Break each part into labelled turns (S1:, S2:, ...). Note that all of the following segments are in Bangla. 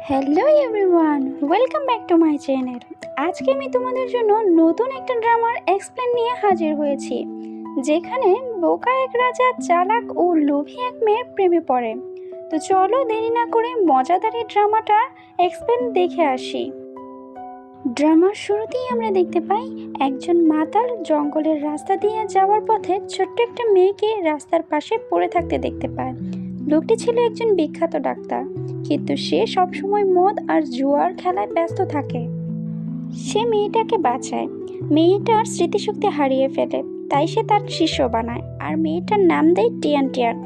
S1: Hello everyone, welcome back to my channel. আজকে আমি তোমাদের জন্য নতুন একটা ড্রামার এক্সপ্লেন নিয়ে হাজির হয়েছি, যেখানে বোকা এক রাজা চালাক ও লোভী এক মেয়ের প্রেমে পড়ে। তো চলো দেরি না করে মজাদার এই ড্রামাটার এক্সপ্লেন দেখে আসি। ড্রামার শুরুতেই আমরা দেখতে পাই একজন মাতাল জঙ্গলের রাস্তা দিয়ে যাওয়ার পথে ছোট্ট একটা মেয়েকে রাস্তার পাশে পড়ে থাকতে দেখতে পায়। লোকটি ছিল একজন বিখ্যাত ডাক্তার, কিন্তু সে সবসময় মদ আর জুয়ার খেলায় ব্যস্ত থাকে। সে মেয়েটাকে বাঁচায়, মেয়েটার স্মৃতিশক্তি হারিয়ে ফেলে, তাই সে তার শিষ্য বানায় আর মেয়েটার নাম দেয় টিয়ান টিয়ান।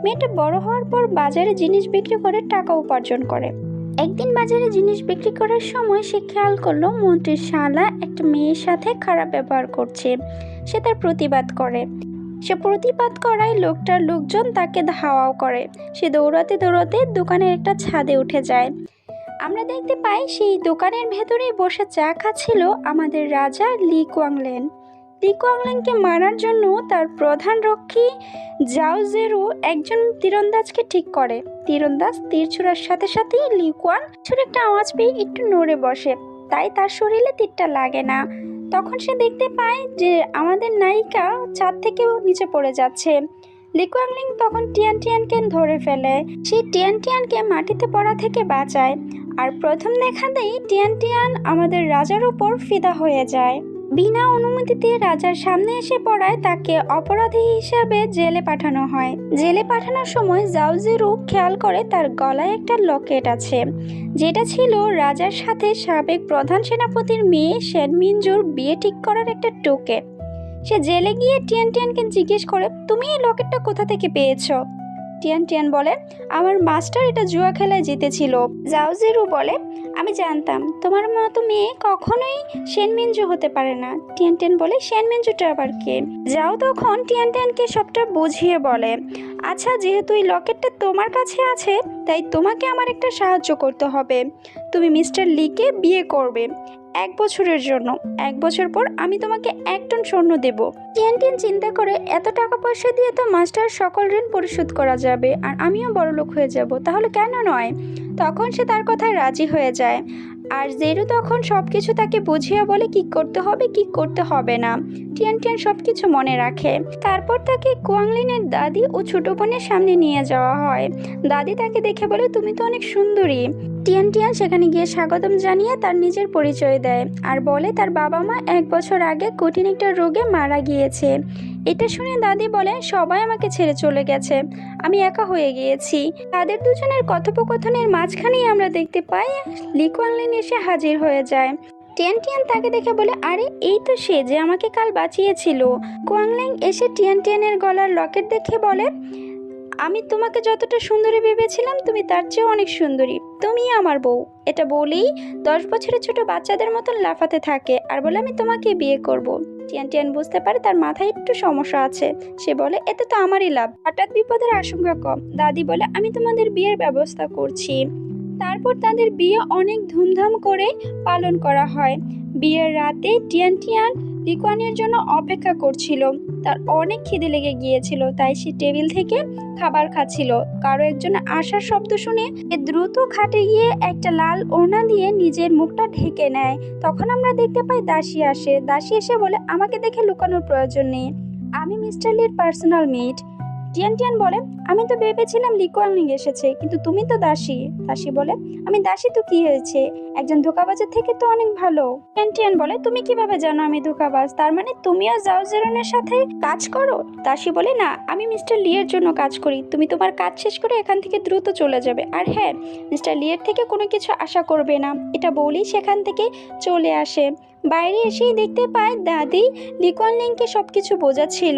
S1: মেয়েটা বড় হওয়ার পর বাজারে জিনিস বিক্রি করে টাকা উপার্জন করে। একদিন বাজারে জিনিস বিক্রি করার সময় সে খেয়াল করলো মন্ত্রীর শালা একটা মেয়ের সাথে খারাপ ব্যবহার করছে। সে তার প্রতিবাদ করে। সে প্রতিবাদ করায় লোকটার লোকজন তাকে ধাওয়াও করে। সে দৌড়াতে দৌড়াতে দোকানের একটা ছাদে উঠে যায়। আমরা দেখতে পাই সেই দোকানের ভেতরেই বসে চা খাচ্ছিল আমাদের রাজা লি কুয়াংলেন। লি কুয়াংলেনকে মারার জন্য তার প্রধান রক্ষী জাও জেরু একজন তীরন্দাজকে ঠিক করে। তীরন্দাজ তীর ছোড়ার সাথে সাথেই লি কুয়ান ছোট একটা আওয়াজ পেয়ে একটু নড়ে বসে, তাই তার শরীরে তীরটা লাগে না। তখন সে দেখতে পায় যে আমাদের নায়িকা ছাদ থেকে নিচে পড়ে যাচ্ছে। লি কুয়াংলিং তখন টিয়ান টিয়ানকে ধরে ফেলে। সেই টিয়ান টিয়ানকে মাটিতে পড়া থেকে বাঁচায়। আর প্রথম দেখাতেই টিয়ান টিয়ান আমাদের রাজার উপর ফিদা হয়ে যায়। বিনা অনুমতিতে রাজার সামনে এসে পড়ায় তাকে অপরাধী হিসাবে জেলে পাঠানো হয়। জেলে পাঠানোর সময় জাওজিরু খেয়াল করে তার গলায় একটা লকেট আছে, যেটা ছিল রাজার সাথে সাবেক প্রধান সেনাপতির মেয়ে শেনমিনজুর বিয়ে ঠিক করার একটা টোকেন। সে জেলে গিয়ে টিয়ান টিয়ানকে জিজ্ঞেস করে, তুমি এই লকেটটা কোথা থেকে পেয়েছো? টিয়ান টিয়ান বলে, আমার মাস্টার এটা জুয়া খেলায় জিতেছিল। জাওজিরু বলে, আমি জানতাম তোমার মতো মেয়ে কখনোই শেনমিনজু হতে পারে না। টিয়ান টিয়ান বলে, শেনমিনজুটা আবার কে? যাও তখন টিয়ান টিয়ানকে সবটা বুঝিয়ে বলে, আচ্ছা যেহেতু এই লকেটটা তোমার কাছে আছে, তাই তোমাকে আমার একটা সাহায্য করতে হবে। তুমি মিস্টার লিকে বিয়ে করবে 1 বছরের জন্য। 1 বছর পর আমি তোমাকে 1 টন স্বর্ণ দেব। টিয়ান টিয়ান চিন্তা করে, এত টাকা পয়সা দিয়ে তো মাস্টার সকল ঋণ পরিশোধ করা যাবে আর আমিও বড়লোক হয়ে যাব, তাহলে কেন নয়? তখন সে তার কথায় রাজি হয়ে যায়। আর জেরু তখন সবকিছু তাকে বুঝিয়ে বলে কি করতে হবে কি করতে হবে না। টিয়ান টিয়ান সবকিছু মনে রাখে। তারপর তাকে কুয়াংলিনের দাদি ও ছোট বোনের সামনে নিয়ে যাওয়া হয়। দাদি তাকে দেখে বলে, তুমি তো অনেক সুন্দরী। টিয়ান টিয়ান সেখানে গিয়ে স্বাগতম জানিয়ে তার নিজের পরিচয় দেয় আর বলে তার বাবা মা 1 বছর আগে কঠিন একটা রোগে মারা গিয়েছে। এটা শুনে দাদি বলে, সবাই আমাকে ছেড়ে চলে গেছে, আমি একা হয়ে গিয়েছি। তাদের দুজনের কথোপকথনের মাঝখানেই আমরা দেখতে পাই লি কুয়াংলিন এসে হাজির হয়ে যায়। টিয়ান টিয়ান তাকে দেখে বলে, আরে এই তো সে যে আমাকে কাল বাঁচিয়েছিল। কুয়াংলিং এসে টিয়ান টিয়ানের গলার লকেট দেখে বলে, আমি তোমাকে যতটা সুন্দরী ভেবেছিলাম তুমি তার চেয়েও অনেক সুন্দরী, তুমি আমার বউ। এটা বলেই 10 বছরের ছোট বাচ্চাদের মতন লাফাতে থাকে আর বলে, আমি তোমাকে বিয়ে করব। টিয়ান টিয়ান বুঝতে পারে তার মাথায় একটু সমস্যা আছে। সে বলে, এতে তো আমারই লাভ, হঠাৎ বিপদের আশঙ্কা কম। দাদি বলে, আমি তোমাদের বিয়ের ব্যবস্থা করছি। তারপর তাদের বিয়ে অনেক ধুমধাম করে পালন করা হয়। বিয়ের রাতে টিয়ান টিয়ান লিকুয়ানের জন্য অপেক্ষা করছিল। তার অনেক খিদে লেগে গিয়েছিল, তাই সে টেবিল থেকে খাবার খাচ্ছিল। কারো একজন আসার শব্দ শুনে সে দ্রুত খাটে গিয়ে একটা লাল ওড়না দিয়ে নিজের মুখটা ঢেকে নেয়। তখন আমরা দেখতে পাই দাসী আসে। দাসী এসে বলে, আমাকে দেখে লুকানোর প্রয়োজন নেই, আমি মিস্টার লির পার্সোনাল মেড। টিয়ান টিয়ান বলে, আমি তো ভেবেছিলাম লি কুয়াংলিং এসেছে, কিন্তু তুমি তো দাসী। দাসী বলে, আমি দাসী তো কি হয়েছে, একজন ধোঁকাবাজের থেকে তো অনেক ভালো। টিয়ান টিয়ান বলে, তুমি কিভাবে জানো আমি ধোঁকাবাজ? তার মানে তুমিও জাও জেরনের সাথে কাজ করো? দাসী বলে, না, আমি মিস্টার লিয়ের জন্য কাজ করি। তুমি তোমার কাজ শেষ করে এখান থেকে দ্রুত চলে যাবে। আর হ্যাঁ, মিস্টার লিয়ের থেকে কোনো কিছু আশা করবে না। এটা বলেই সেখান থেকে চলে আসে। বাইরে এসেই দেখতে পায় দাদি লি কুয়াংলিংকে সবকিছু বোঝাচ্ছিল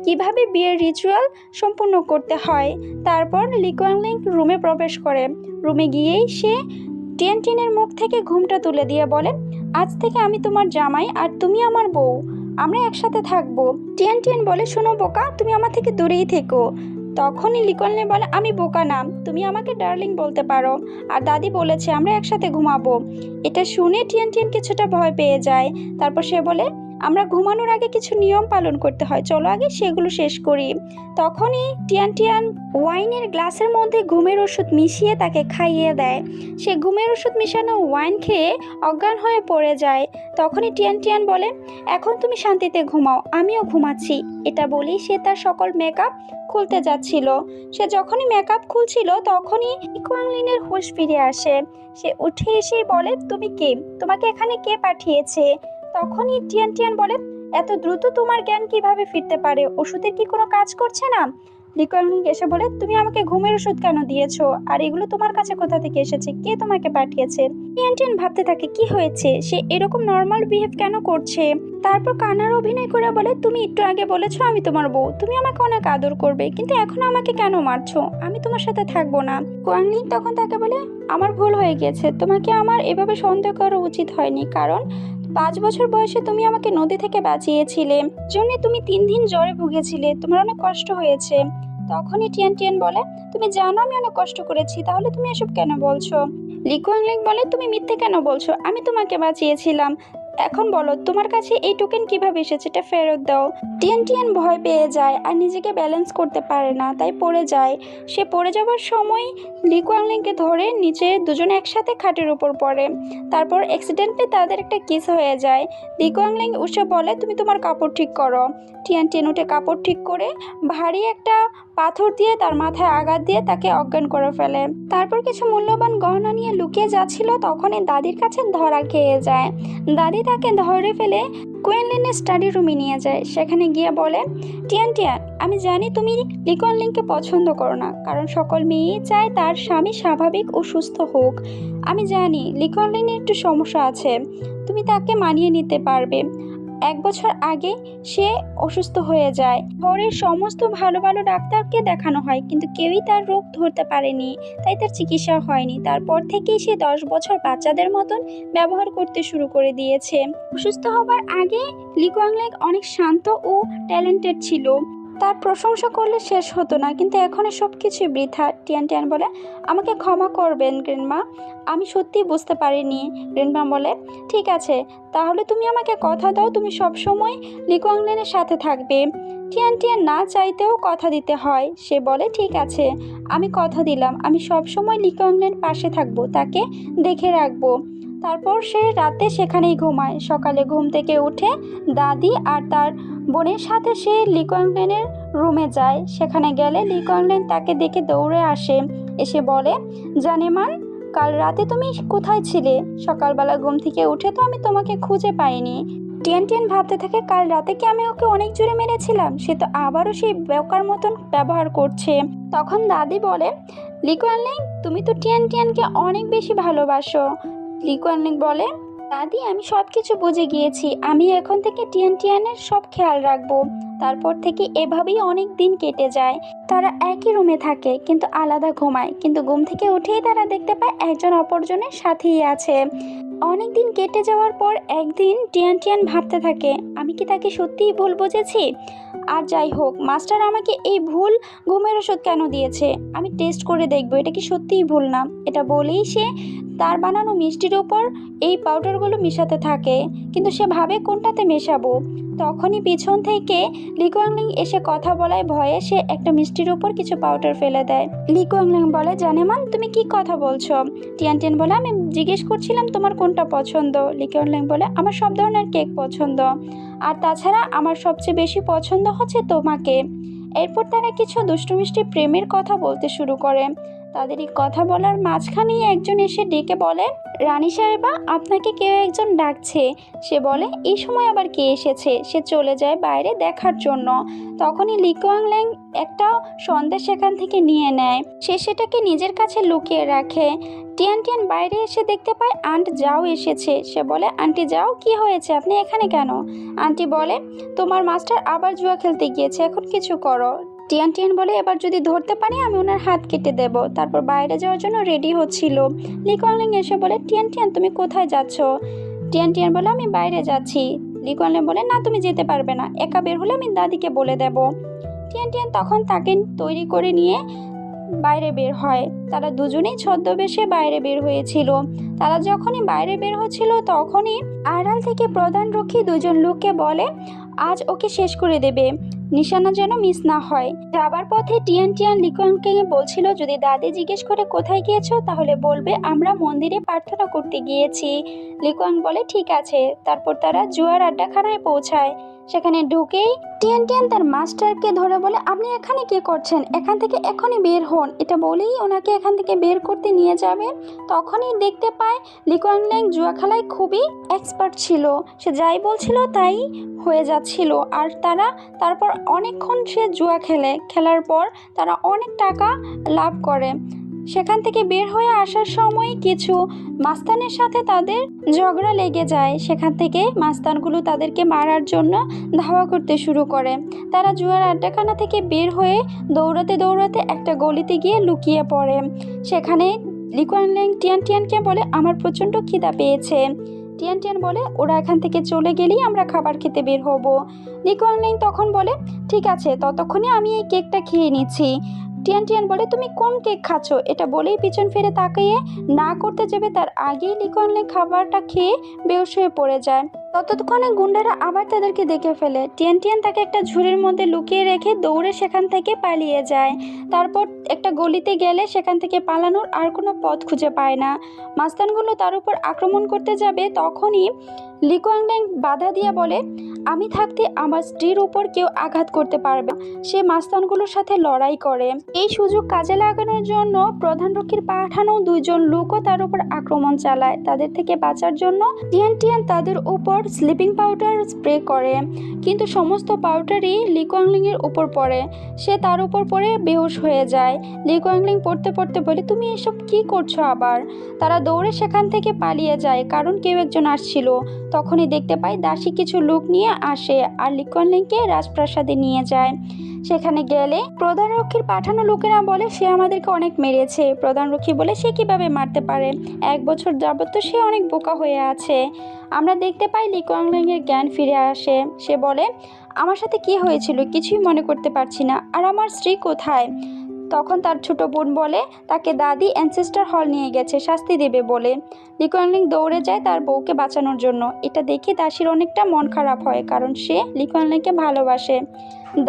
S1: কিভাবে বিয়ের রিচুয়াল সম্পূর্ণ করতে হয়। তারপর লি কুয়াংলিং রুমে প্রবেশ করে। রুমে গিয়েই সে টিয়ান টিয়ানের মুখ থেকে ঘুমটা তুলে দিয়ে বলে, আজ থেকে আমি তোমার জামাই আর তুমি আমার বউ, আমরা একসাথে থাকবো। টিয়ান টিয়ান বলে, শোনো বোকা, তুমি আমার থেকে দূরেই থেকো। তখনই লি কুয়াংলিং বলে, আমি বোকা না, তুমি আমাকে ডার্লিং বলতে পারো। আর দাদি বলেছে আমরা একসাথে ঘুমাবো। এটা শুনে টিয়ান টিয়ান কিছুটা ভয় পেয়ে যায়। তারপর সে বলে, আমরা ঘুমানোর আগে কিছু নিয়ম পালন করতে হয়, চলো আগে সেগুলো শেষ করি। তখনই টিয়ান টিয়ান ওয়াইনের গ্লাসের মধ্যে ঘুমের ওষুধ মিশিয়ে তাকে খাইয়ে দেয়। সে ঘুমের ওষুধ মিশানো ওয়াইন খেয়ে অজ্ঞান হয়ে পড়ে যায়। তখনই টিয়ান টিয়ান বলে, এখন তুমি শান্তিতে ঘুমাও, আমিও ঘুমাচ্ছি। এটা বলেই সে তার সকল মেকআপ খুলতে যাচ্ছিল। সে যখনই মেকআপ খুলছিল তখনই ইকুয়াংলিনের হুঁশ ফিরে আসে। সে উঠে এসেই বলে, তুমি কে? তোমাকে এখানে কে পাঠিয়েছে? তখনই টিয়ান টিয়ান বলে, এত দ্রুত তোমার জ্ঞান কিভাবে ফিরতে পারে? ওষুধের কি কোনো কাজ করছে না? লিকুয়াংলিং এসে বলে, তুমি আমাকে ঘুমের ওষুধ কেন দিয়েছো? আর এগুলো তোমার কাছে কোথা থেকে এসেছে? কে তোমাকে পাঠিয়েছে? টিয়ান টিয়ান ভাবতে থাকে কি হয়েছে, সে এরকম নর্মাল বিহেভ কেন করছে। তারপর কান্নার অভিনয় করে বলে, তুমি একটু আগে বলেছো আমি তোমার বউ, তুমি আমাকে অনেক আদর করবে, কিন্তু এখন আমাকে কেন মারছো? আমি তোমার সাথে থাকবো না। কুয়াংলিং তখন তাকে বলে, আমার ভুল হয়ে গেছে, তোমাকে আমার এভাবে সন্দেহ করা উচিত হয়নি, কারণ 5 বছর বয়সে তুমি আমাকে নদী থেকে বাঁচিয়েছিলে, জন্য তুমি 3 দিন জ্বরে ভুগেছিলে, তোমার অনেক কষ্ট হয়েছে। তখনই টিয়ান টিয়ান বলে, তুমি জানো আমি অনেক কষ্ট করেছি, তাহলে তুমি এসব কেন বলছো? লিকুয়াংলিং বলে, তুমি মিথ্যে কেন বলছো? আমি তোমাকে বাঁচিয়েছিলাম। এখন বলো তোমার কাছে এই টোকেন কিভাবে এসেছে, এটা ফেরত দাও। টিয়ান টিয়ান ভয় পেয়ে যায় আর নিজেকে ব্যালেন্স করতে পারে না, তাই পড়ে যায়। সে পড়ে যাওয়ার সময় লিকুয়াংলিংকে ধরে নিচে দুজনে একসাথে খাটের উপর পড়ে। তারপর অ্যাক্সিডেন্টলি তাদের একটা কিস হয়ে যায়। লিকুয়াংলিং উঠে বলে, তুমি তোমার কাপড় ঠিক করো। টিয়ান টিয়ান উঠে কাপড় ঠিক করে ভারী একটা পাথর দিয়ে তার মাথায় আঘাত দিয়ে তাকে অজ্ঞান করে ফেলে। তারপর কিছু মূল্যবান গহনা নিয়ে লুকিয়ে যাচ্ছিল, তখনই দাদির কাছে ধরা খেয়ে যায়। দাদি তাকে ধরে ফেলে কুয়েনলিনের স্টাডি রুমে নিয়ে যায়। সেখানে গিয়ে বলে, টিয়ান টিয়ান, আমি জানি তুমি লিকুয়ানলিংকে পছন্দ করো না, কারণ সকল মেয়েই চায় তার স্বামী স্বাভাবিক ও সুস্থ হোক। আমি জানি লিকুয়ানলিনের একটু সমস্যা আছে, তুমি তাকে মানিয়ে নিতে পারবে। 1 বছর আগে সে অসুস্থ হয়ে যায়। শহরের সমস্ত ভালো ভালো ডাক্তারকে দেখানো হয়, কিন্তু কেউই তার রোগ ধরতে পারেনি, তাই তার চিকিৎসা হয়নি। তারপর থেকেই সে 10 বছর বাচ্চাদের মতন ব্যবহার করতে শুরু করে দিয়েছে। অসুস্থ হবার আগে লিকুয়াংলিং অনেক শান্ত ও ট্যালেন্টেড ছিল, তার প্রশংসা করলে শেষ হতো না, কিন্তু এখন সব কিছুই বৃথা। টিয়ান টিয়ান বলে, আমাকে ক্ষমা করবেন গ্র্যান্ডমা, আমি সত্যি বুঝতে পারিনি। গ্র্যান্ডমা বলে, ঠিক আছে, তাহলে তুমি আমাকে কথা দাও তুমি সবসময় লিকুয়াংলিনের সাথে থাকবে। টিয়ান টিয়ান না চাইতেও কথা দিতে হয়। সে বলে, ঠিক আছে, আমি কথা দিলাম, আমি সবসময় লিকুয়াংলিনের পাশে থাকবো, তাকে দেখে রাখবো। তারপর সে রাতে সেখানেই ঘুমায়। সকালে ঘুম থেকে উঠে দাদি আর তার বোনের সাথে সে লিকুয়াংলিনের রুমে যায়। সেখানে গেলে লিকুয়াংলিন তাকে দেখে দৌড়ে আসে, এসে বলে, জানেমান, কাল রাতে তুমি কোথায় ছিলে? সকালবেলা ঘুম থেকে উঠে তো আমি তোমাকে খুঁজে পাইনি। টিয়ান টিয়ান ভাবতে থাকে, কাল রাতে কি আমি ওকে অনেক জোরে মেরেছিলাম? সে তো আবারও সেই বেকার মতন ব্যবহার করছে। তখন দাদি বলে, লিকুয়ানলিং, তুমি তো টিয়ান টিয়ানকে অনেক বেশি ভালোবাসো। লিকুয়ানলিং বলে, দাদি আমি সব কিছু বুঝে গিয়েছি, আমি এখন থেকে টিয়ান টিয়ানের সব খেয়াল রাখবো। তারপর থেকে এভাবেই অনেক দিন কেটে যায়। তারা একই রুমে থাকে কিন্তু আলাদা ঘুমায়, কিন্তু ঘুম থেকে উঠেই তারা দেখতে পায় একজন অপরজনের সাথেই আছে। অনেক দিন কেটে যাওয়ার পর একদিন টিয়ান টিয়ান ভাবতে থাকে, আমি কি তাকে সত্যিই ভুল বুঝেছি? আর যাই হোক, মাস্টার আমাকে এই ভুল ঘুমের ওষুধ কেন দিয়েছে, আমি টেস্ট করে দেখবো এটা কি সত্যিই ভুল না। এটা বলেই সে তার বানানো মিষ্টির ওপর এই পাউডারগুলো মিশাতে থাকে, কিন্তু সে ভাবে কোনটাতে মেশাবো। তখনই পিছন থেকে লিকুয়াংলিং এসে কথা বলায় ভয়ে সে একটা মিষ্টির উপর কিছু পাউডার ফেলে দেয়। লিকুয়াংলিং বলে, জানেমান, তুমি কি কথা বলছো? টিয়ান টিয়ান বলে, আমি জিজ্ঞেস করছিলাম তোমার কোনটা পছন্দ। লিকুয়াংলিং বলে, আমার সব ধরনের কেক পছন্দ, আর তাছাড়া আমার সবচেয়ে বেশি পছন্দ হচ্ছে তোমাকে। এরপর তারা কিছু দুষ্টু মিষ্টি প্রেমের কথা বলতে শুরু করে। তাদের এই কথা বলার মাঝখানেই একজন এসে ডেকে বলে, রানী সাহেবা, আপনাকে কেউ একজন ডাকছে। সে বলে, এই সময় আবার কে এসেছে? সে চলে যায় বাইরে দেখার জন্য। তখনই লিকুয়াংলিং একটা সন্দেশ সেখান থেকে নিয়ে নেয়, সে সেটাকে নিজের কাছে লুকিয়ে রাখে। টিয়ান টিয়ান বাইরে এসে দেখতে পায় আন্ট যাও এসেছে। সে বলে, আন্টি যাও, কি হয়েছে, আপনি এখানে কেন? আন্টি বলে, তোমার মাস্টার আবার জুয়া খেলতে গিয়েছে, এখন কিছু করো। টিয়ান টিয়ান বলে, এবার যদি ধরতে পারি আমি ওনার হাত কেটে দেব। তারপর বাইরে যাওয়ার জন্য রেডি হচ্ছিল। লিকুয়াংলিং এসে বলে, টিয়ান টিয়ান তুমি কোথায় যাচ্ছ? টিয়ান টিয়ান বলে, আমি বাইরে যাচ্ছি। লিকুয়াংলিং বলে, না তুমি যেতে পারবে না, একা বের হলে আমি দাদিকে বলে দেব। টিয়ান টিয়ান তখন তাকে তৈরি করে নিয়ে বাইরে বের হয়। তারা দুজনেই ছদ্মবেশে বাইরে বের হয়েছিল। তারা যখনই বাইরে বের হচ্ছিল তখনই আড়াল থেকে প্রধান রক্ষী দুজন লোককে বলে আজ ওকে শেষ করে দেবে, নিশানা যেন মিস না হয়। যাবার পথে টিয়ান টিয়ান লিকুয়ানকে বলছিল যদি দাদি জিজ্ঞেস করে কোথায় গিয়েছো তাহলে বলবে আমরা মন্দিরে প্রার্থনা করতে গিয়েছি। লিকুয়ান বলে ঠিক আছে। তারপর তারা জুয়ার আড্ডাখানায় পৌঁছায়। সেখানে ঢুকেই টিয়ান টিয়ান তার মাস্টারকে ধরে বলে আপনি এখানে কি করছেন, এখান থেকে এখনই বের হন। এটা বলেই ওনাকে এখান থেকে বের করতে নিয়ে যাবে। তখনই দেখতে পায় লিকুয়ানল্যাং জুয়া খেলায় খুবই এক্সপার্ট ছিল, সে যাই বলছিল তাই হয়ে যাচ্ছিল। আর তারপর অনেকক্ষণ সে জুয়া খেলার পর তারা অনেক টাকা লাভ করে। সেখান থেকে বের হয়ে আসার সময় কিছু মাস্তানের সাথে তাদের ঝগড়া লেগে যায়। সেখান থেকে মাস্তানগুলো তাদেরকে মারার জন্য ধাওয়া করতে শুরু করে। তারা জুয়ার আড্ডাখানা থেকে বের হয়ে দৌড়াতে দৌড়াতে একটা গলিতে গিয়ে লুকিয়ে পড়ে। সেখানে লিকুয়ানল্যাং টিয়ান টিয়ানকে বলে আমার প্রচণ্ড খিদা পেয়েছে। টিয়ান টিয়ান বলে ওরা এখান থেকে চলে গেলেই আমরা খাবার খেতে বের হব। লিকুয়ানল্যাং তখন বলে ঠিক আছে, ততক্ষণে আমি এই কেকটা খেয়ে নিচ্ছি। টিয়ান টিয়ান বলে তুমি কোন কেক খাচ্ছ, এটা বলেই পিছন ফিরে তাকিয়ে না করতে যাবে তার আগেই লিকুয়ানল্যাং খাবারটা খেয়ে বেহুশ হয়ে পড়ে যায়। ততক্ষণে গুন্ডারা আবার তাদেরকে দেখে ফেলে। টিয়ান টিয়ান তাকে একটা ঝুড়ির মধ্যে লুকিয়ে রেখে দৌড়ে সেখান থেকে পালিয়ে যায়। তারপর একটা গলিতে গেলে সেখান থেকে পালানোর আর কোনো পথ খুঁজে পায় না। মাস্তানগুলো তার উপর আক্রমণ করতে যাবে, তখনই লিকুয়ানল্যাং বাধা দিয়ে বলে আমি থাকতে আমার স্ত্রীর উপর কেউ আঘাত করতে পারবে না। সে মাস্তানগুলোর সাথে লড়াই করে। এই সুযোগ কাজে লাগানোর জন্য প্রধান রক্ষীর পাঠানো দুইজন লোকও তার উপর আক্রমণ চালায়। তাদের থেকে বাঁচার জন্য টিয়ান টিয়ান তাদের উপর স্লিপিং পাউডার স্প্রে করে, কিন্তু সমস্ত পাউডারই লিকুয়ানল্যাং এর উপর পড়ে। সে তার উপর পড়ে বেহুশ হয়ে যায়। লিকুয়ানল্যাং পড়তে পড়তে বলে তুমি এসব কি করছো আবার। তারা দৌড়ে সেখান থেকে পালিয়ে যায়, কারণ কেউ একজন আসছিল। তখনই দেখতে পায় দাসী কিছু লোক নিয়ে আসে আর লিকুয়ানল্যাংকে রাজপ্রাসাদে নিয়ে যায়। সেখানে গেলে প্রধান রক্ষীর পাঠানো লোকেরা বলে সে আমাদেরকে অনেক মেরেছে। প্রধান রক্ষী বলে সে কিভাবে মারতে পারে, 1 বছর যাবত তো সে অনেক বোকা হয়ে আছে। আমরা দেখতে পাই লিকুয়ানল্যাং এর জ্ঞান ফিরে আসে। সে বলে আমার সাথে কি হয়েছিল কিছুই মনে করতে পারছি না, আর আমার স্ত্রী কোথায়। তখন তার ছোট বোন বলে তাকে দাদি অ্যানসেস্টার হল নিয়ে গেছে শাস্তি দেবে বলে। লিকুয়ানল্যাং দৌড়ে যায় তার বউকে বাঁচানোর জন্য। এটা দেখে দাসীর অনেকটা মন খারাপ হয়, কারণ সে লিকুয়ানল্যাংকে ভালোবাসে।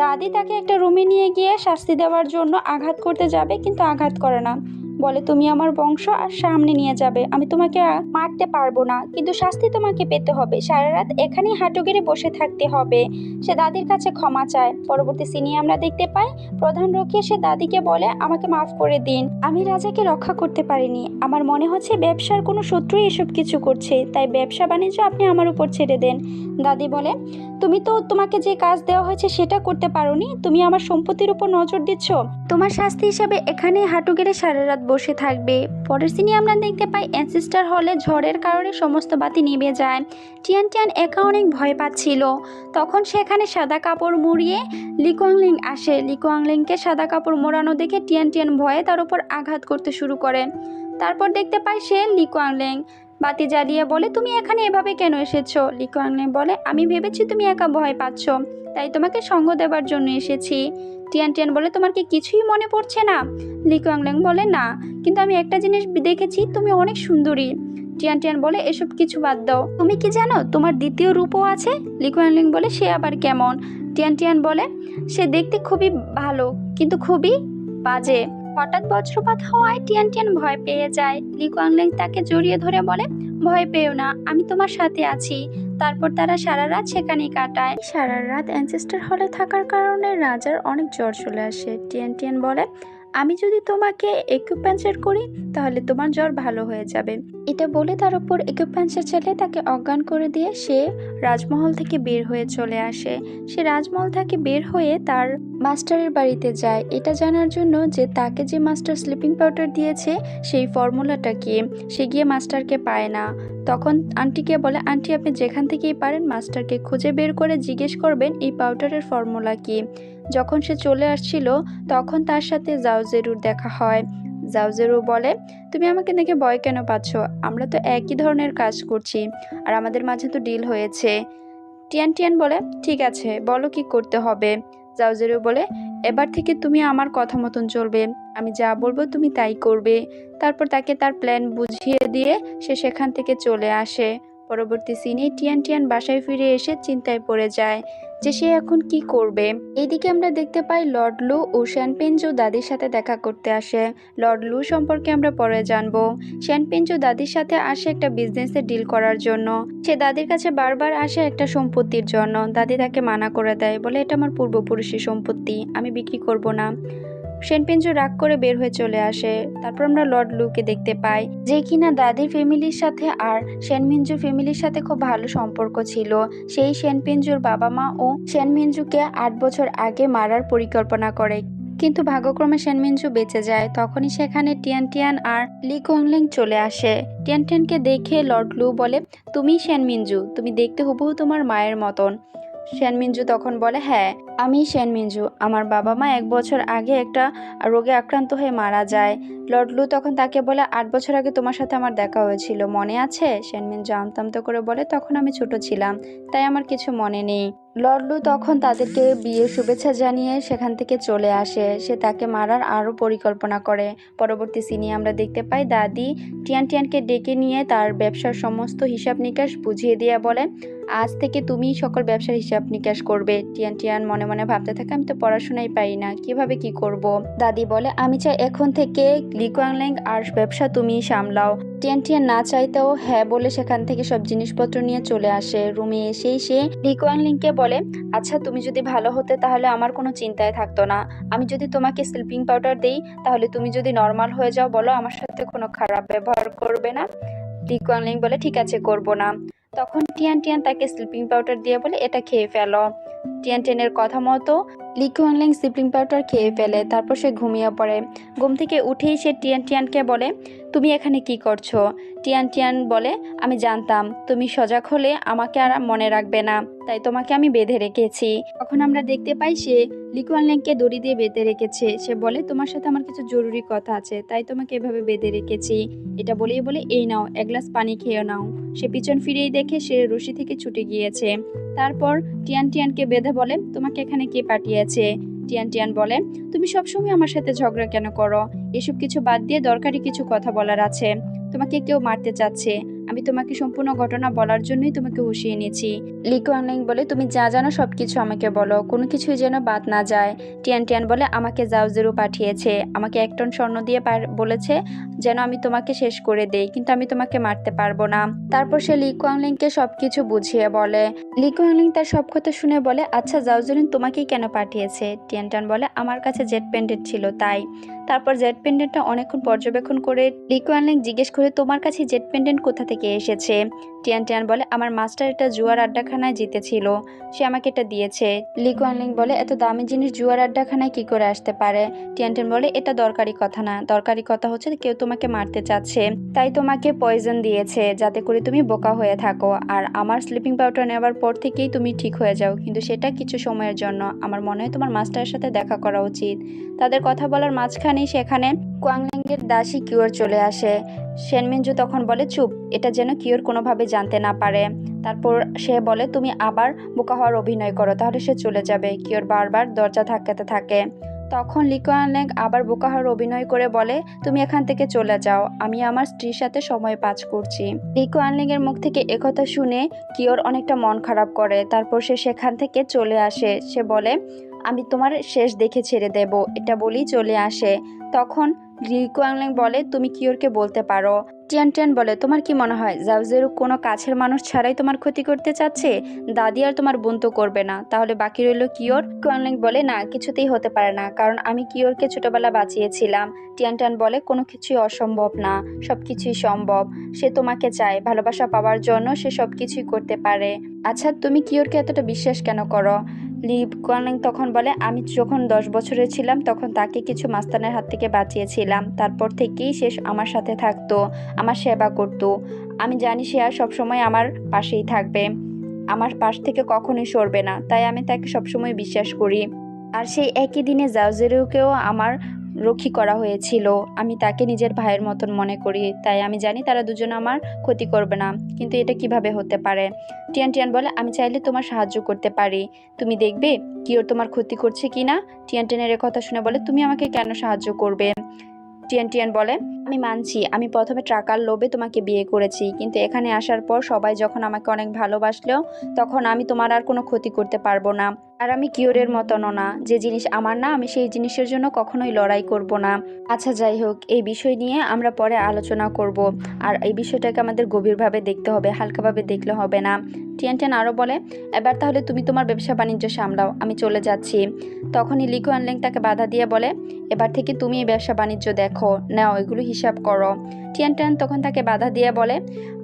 S1: দাদি তাকে একটা রুমে নিয়ে গিয়ে শাস্তি দেওয়ার জন্য আঘাত করতে যাবে, কিন্তু আঘাত করে না। বলে তুমি আমার বংশ আর সামনে নিয়ে যাবে, আমি তোমাকে মারতে পারবো না, কিন্তু শাস্তি তোমাকে পেতে হবে। সারা রাত এখানেই হাঁটু গেড়ে বসে থাকতে হবে। সে দাদির কাছে ক্ষমা চায়। পরবর্তী সিনে আমরা দেখতে পাই প্রধান রক্ষী সে দাদিকে বলে আমাকে মাফ করে দিন, আমি রাজাকে রক্ষা করতে পারিনি। আমার মনে হচ্ছে ব্যবসার কোনো শত্রুই এসব কিছু করছে, তাই ব্যবসা বাণিজ্য আপনি আমার উপর ছেড়ে দেন। দাদি বলে তোমাকে যে কাজ দেওয়া হয়েছে সেটা করতে পারোনি, তুমি আমার সম্পত্তির উপর নজর দিচ্ছ। তোমার শাস্তি হিসাবে এখানে হাঁটু গেড়ে সারা রাত বসে থাকবে। পরের সিনে আমরা দেখতে পাই অ্যানসেস্টার হলে ঝড়ের কারণে সমস্ত বাতি নিভে যায়। টিয়ান টিয়ান একা অনেক ভয় পাচ্ছিল। তখন সেখানে সাদা কাপড় মুড়িয়ে লিকুয়ানল্যাং আসে। লিকুয়ানল্যাংকে সাদা কাপড় মোড়ানো দেখে টিয়ান টিয়ান ভয়ে তার উপর আঘাত করতে শুরু করে। তারপর দেখতে পাই সে লিকুয়ানল্যাং বাতি জ্বালিয়ে বলে তুমি এখানে এভাবে কেন এসেছো। লিকুয়ানল্যাং বলে আমি ভেবেছি তুমি একা ভয় পাচ্ছ, তাই তোমাকে সঙ্গ দেবার জন্য এসেছি। টিয়ান টিয়ান বলে তোমার কি কিছুই মনে পড়ছে না। লিকুয়ানল্যাং বলে না, কিন্তু আমি একটা জিনিস দেখেছি, তুমি অনেক সুন্দরী। টিয়ান টিয়ান বলে এসব কিছু বাদ দাও, তুমি কি জানো তোমার দ্বিতীয় রূপও আছে। লিকুয়ানল্যাং বলে সে আবার কেমন। টিয়ান টিয়ান বলে সে দেখতে খুবই ভালো কিন্তু খুবই বাজে। হঠাৎ বজ্রপাত হওয়ায় টিয়ান টিয়ান ভয় পেয়ে যায়। লিকুয়ানল্যাং তাকে জড়িয়ে ধরে বলে ভয় পেও না, আমি তোমার সাথে আছি। তারপর তারা সারা রাত সেখানেই কাটায়। সারা রাত অ্যানসেস্টার হলে থাকার কারণে রাজার অনেক জ্বর চলে আসে। টিয়ান টিয়ান বলে আমি যদি তোমাকে একুপাঞ্চার করি তাহলে তোমার জ্বর ভালো হয়ে যাবে। এটা বলে তার উপর একুপাঞ্চার চালিয়ে তাকে অজ্ঞান করে দিয়ে সে রাজমহল থেকে বের হয়ে চলে আসে। সে রাজমহল থেকে বের হয়ে তার মাস্টারের বাড়িতে যায় এটা জানার জন্য যে তাকে যে মাস্টার স্লিপিং পাউডার দিয়েছে সেই ফর্মুলাটা কি। সে গিয়ে মাস্টারকে পায় না। তখন আন্টিকে বলে আন্টি আপনি যেখান থেকেই পারেন মাস্টারকে খুঁজে বের করে জিজ্ঞেস করবেন এই পাউডারের ফর্মুলা কি। যখন সে চলে আসছিল তখন তার সাথে জাওজেরুর দেখা হয়। জাওজেরু বলে তুমি আমাকে দেখে ভয় কেন পাচ্ছ, আমরা তো একই ধরনের কাজ করছি আর আমাদের মাঝে তো ডিল হয়েছে। টিয়ান টিয়ান বলে ঠিক আছে বলো কি করতে হবে। জাউজেরু বলে, এবার থেকে তুমি আমার কথা মতন চলবে, আমি যা বলবো তুমি তাই করবে। তারপর তাকে তার প্ল্যান বুঝিয়ে দিয়ে সে সেখান থেকে চলে আসে। পরবর্তী সিনে টিয়ান টিয়ান বাসায় ফিরে এসে চিন্তায় পড়ে যায় যে সে এখন কি করবে। এইদিকে আমরা দেখতে পাই লর্ড লু ও শ্যানপেঞ্জু দাদির সাথে দেখা করতে আসে। লর্ড লু সম্পর্কে আমরা পরে জানবো। শ্যানপেঞ্জু দাদির সাথে আসে একটা বিজনেসের ডিল করার জন্য। সে দাদির কাছে বারবার আসে একটা সম্পত্তির জন্য। দাদি তাকে মানা করে দেয়, বলে এটা আমার পূর্বপুরুষের সম্পত্তি, আমি বিক্রি করব না। শ্যানপেঞ্জু রাগ করে বের হয়ে চলে আসে। তারপর আমরা লর্ড লুকে দেখতে পাই, যে কিনা দাদির ফ্যামিলির সাথে আর শ্যানমিনজুর ফ্যামিলির সাথে খুব ভালো সম্পর্ক ছিল। সেই শ্যানপেঞ্জুর বাবা মা ও শ্যানমিনজুকে 8 বছর আগে মারার পরিকল্পনা করে, কিন্তু ভাগ্যক্রমে শ্যানমিনজু বেঁচে যায়। তখনই সেখানে টিয়ান টিয়ান আর লি কুয়াংলিং চলে আসে। টিয়ান টিয়ানকে দেখে লর্ড লু বলে, তুমি শ্যানমিনজু, তুমি দেখতে হুবহু তোমার মায়ের মতন। শ্যানমিনজু তখন বলে, হ্যাঁ আমি শ্যানমিনজু, আমার বাবা মা 1 বছর আগে একটা রোগে আক্রান্ত হয়ে মারা যায়। লর্ড লু তখন তাকে বলে, 8 বছর আগে তোমার সাথে আমার দেখা হয়েছিল, মনে আছে? শ্যানমিনজু আমতামতো করে বলে, তখন আমি ছোট ছিলাম, তাই আমার কিছু মনে নেই। লর্ড লু তখন তাদেরকে বিয়ের শুভেচ্ছা জানিয়ে সেখান থেকে চলে আসে। সে তাকে মারার আরও পরিকল্পনা করে। পরবর্তী সিনে আমরা দেখতে পাই দাদি টিয়ান টিয়ানকে ডেকে নিয়ে তার ব্যবসার সমস্ত হিসাব নিকাশ বুঝিয়ে দিয়ে বলে, আজ থেকে তুমি সকল ব্যবসার হিসাব নিকাশ করবে। টিয়ান টিয়ান মনে মনে ভাবতে থাকে, আমি তো পড়াশোনাই পারি না, কিভাবে কি করব। দাদি বলে, আমি চাই এখন থেকে লি কুয়াংলিং আর ব্যবসা তুমি সামলাও। টিয়ান টিয়ান না চাইতেও হ্যাঁ বলে সেখান থেকে সব জিনিসপত্র নিয়ে চলে আসে। রুমে এসেই সে লি কুয়াংলিংকে বলে, আচ্ছা তুমি যদি ভালো হতে তাহলে আমার কোনো চিন্তায় থাকতো না। আমি যদি তোমাকে স্লিপিং পাউডার দেই তাহলে তুমি যদি নর্মাল হয়ে যাও, বলো আমার সাথে কোনো খারাপ ব্যবহার করবে না। লি কুয়াংলিং বলে, ঠিক আছে, করব না। তখন টিয়ান টিয়ান তাকে স্লিপিং পাউডার দিয়ে বলে, এটা খেয়ে ফেলো। টিয়ান টিয়ানের কথা মতো লি কুয়াংলিং স্লিপিং পাউডার খেয়ে ফেলে। তারপর সে ঘুমিয়ে পড়ে। ঘুম থেকে উঠেই সে টিয়ান টিয়ানকে বলে, তুমি এখানে কি করছো? টিয়ান টিয়ান বলে, আমি জানতাম তুমি সজাগ হলে আমাকে আর মনে রাখবে না, তাই তোমাকে আমি বেঁধে রেখেছি। তখন আমরা দেখতে পাই সে লি কুয়াংলিংকে দড়ি দিয়ে বেঁধে রেখেছে। সে বলে, তোমার সাথে আমার কিছু জরুরি কথা আছে, তাই তোমাকে এভাবে বেঁধে রেখেছি। এটা বলেই বলে, এই নাও 1 গ্লাস পানি খেয়ে নাও। সে পিছন ফিরেই দেখে সে রশি থেকে ছুটে গিয়েছে। তারপর টিয়ান টিয়ানকে বেঁধে বলে, তোমাকে এখানে কে পাঠিয়েছে? টিয়ান টিয়ান বলে, তুমি সবসময় আমার সাথে ঝগড়া কেন করো? এসব কিছু বাদ দিয়ে দরকারি কিছু কথা বলার আছে। তোমাকে কেউ মারতে চাচ্ছে, আমি তোমাকে সম্পূর্ণ ঘটনা বলার জন্যই তোমাকে হুঁশিয়ে নিয়েছি। লি কুয়াংলিং বলে, তুমি যা জানো সবকিছু আমাকে বলো, কোনো কিছুই যেন বাদ না যায়। টিয়ান টিয়ান বলে, আমাকে জাউজেরু পাঠিয়েছে, আমাকে 1 টন স্বর্ণ দিয়ে বলেছে যেন আমি তোমাকে শেষ করে দেই, কিন্তু আমি তোমাকে মারতে পারবো না। তারপর সে লি কুয়াংলিংকে সবকিছু বুঝিয়ে বলে। লি কুয়াংলিং তার সব কথা শুনে বলে, আচ্ছা জাউজেরিন তোমাকেই কেন পাঠিয়েছে? টিয়ান টিয়ান বলে, আমার কাছে জেট পেন্ডেন্ট ছিল তাই। তারপর জেট পেন্ডেন্টটা অনেকক্ষণ পর্যবেক্ষণ করে লি কুয়াংলিং জিজ্ঞেস করে, তোমার কাছে জেট পেন্ডেন্ট কোথা থেকে এসেছে? টিয়ান টিয়ান বলে, আমার মাস্টার এটা জুয়ার আড্ডাখানায় জিতেছিল, সে আমাকে এটা দিয়েছে। লি কুয়াংলিং বলে, এত দামি জিনিস জুয়ার আড্ডাখানায় কি করে আসতে পারে? টিয়ান টিয়ান বলে, এটা দরকারি কথা না, দরকারি কথা হচ্ছে কেউ তোমাকে মারতে চাচ্ছে, তাই তোমাকে পয়জন দিয়েছে যাতে করে তুমি বোকা হয়ে থাকো, আর আমার স্লিপিং পাউডার নেওয়ার পর থেকেই তুমি ঠিক হয়ে যাও, কিন্তু সেটা কিছু সময়ের জন্য। আমার মনে হয় তোমার মাস্টারের সাথে দেখা করা উচিত। তাদের কথা বলার মাঝখানেই সেখানে কুয়াংলিং এর দাসী কিওর চলে আসে। শ্যানমিনজু তখন বলে, চুপ, এটা যেন কিওর কোনোভাবে জানতে না পারে। তারপর সে বলে, তুমি আবার বোকা হওয়ার অভিনয় করো, তাহলে সে চলে যাবে। কিওর বারবার দরজা ধাক্কাতে থাকে। তখন লি কুয়াংলিং আবার বোকা হওয়ার অভিনয় করে বলে, তুমি এখান থেকে চলে যাও, আমি আমার স্ত্রীর সাথে সময় পাস করছি। লি কুয়াংলিং এর মুখ থেকে একথা শুনে কিওর অনেকটা মন খারাপ করে। তারপর সে সেখান থেকে চলে আসে। সে বলে, আমি তোমার শেষ দেখে ছেড়ে দেব, এটা বলেই চলে আসে। তখন লি কুয়াংলিং বলে, তুমি কিওরকে বলতে পারো। টিয়ান টিয়ান বলে, তোমার কি মনে হয় জাউজেরু কোনো কাছের মানুষ ছাড়াই তোমার ক্ষতি করতে চাচ্ছে? দাদি আর তোমার বোন তো করবে না, তাহলে বাকি রইল কিওর। কুয়াংলিং বলে, না, কিছুতেই হতে পারে না, কারণ আমি কিওরকে ছোটবেলা বাঁচিয়েছিলাম। টিয়ান টিয়ান বলে, কোনো কিছুই অসম্ভব না, সবকিছুই সম্ভব। সে তোমাকে চায়, ভালোবাসা পাওয়ার জন্য সে সবকিছুই করতে পারে। আচ্ছা তুমি কিওরকে এতটা বিশ্বাস কেন করো? লি কুয়াংলিং তখন বলে, আমি যখন 10 বছরের ছিলাম তখন তাকে কিছু মাস্তানের হাত থেকে বাঁচিয়েছিলাম। তারপর থেকেই সে আমার সাথে থাকতো, আমার সেবা করত। আমি জানি সে আর সবসময় আমার পাশেই থাকবে, আমার পাশ থেকে কখনোই সরবে না, তাই আমি তাকে সবসময় বিশ্বাস করি। আর সেই একই দিনে জাউজেরুকেও আমার রক্ষী করা হয়েছিল। আমি তাকে নিজের ভাইয়ের মতন মনে করি, তাই আমি জানি তারা দুজন আমার ক্ষতি করবে না, কিন্তু এটা কিভাবে হতে পারে? টিয়ান টিয়ান বলে, আমি চাইলে তোমার সাহায্য করতে পারি, তুমি দেখবে কিওর তোমার ক্ষতি করছে কিনা। টিয়ান টিয়ানের কথা শুনে বলে, তুমি আমাকে কেন সাহায্য করবে? টিয়ান টিয়ান বলে, আমি মানছি আমি প্রথমে টাকার লোভে তোমাকে বিয়ে করেছি, কিন্তু এখানে আসার পর সবাই যখন আমাকে অনেক ভালোবাসলেও তখন আমি তোমার আর কোনো ক্ষতি করতে পারবো না। আর আমি কিওরের মতনও না, যে জিনিস আমার না আমি সেই জিনিসের জন্য কখনোই লড়াই করব না। আচ্ছা যাই হোক, এই বিষয় নিয়ে আমরা পরে আলোচনা করব, আর এই বিষয়টাকে আমাদের গভীরভাবে দেখতে হবে, হালকাভাবে দেখলে হবে না। টিয়ান টিয়ান আরও বলে, এবার তাহলে তুমি তোমার ব্যবসা বাণিজ্য সামলাও, আমি চলে যাচ্ছি। তখনই লি কুয়ানলিং তাকে বাধা দিয়ে বলে, এবার থেকে তুমি এই ব্যবসা বাণিজ্য দেখো, নাও এগুলো হিসাব করো। টিয়ান টিয়ান তখন তাকে বাধা দিয়ে বলে,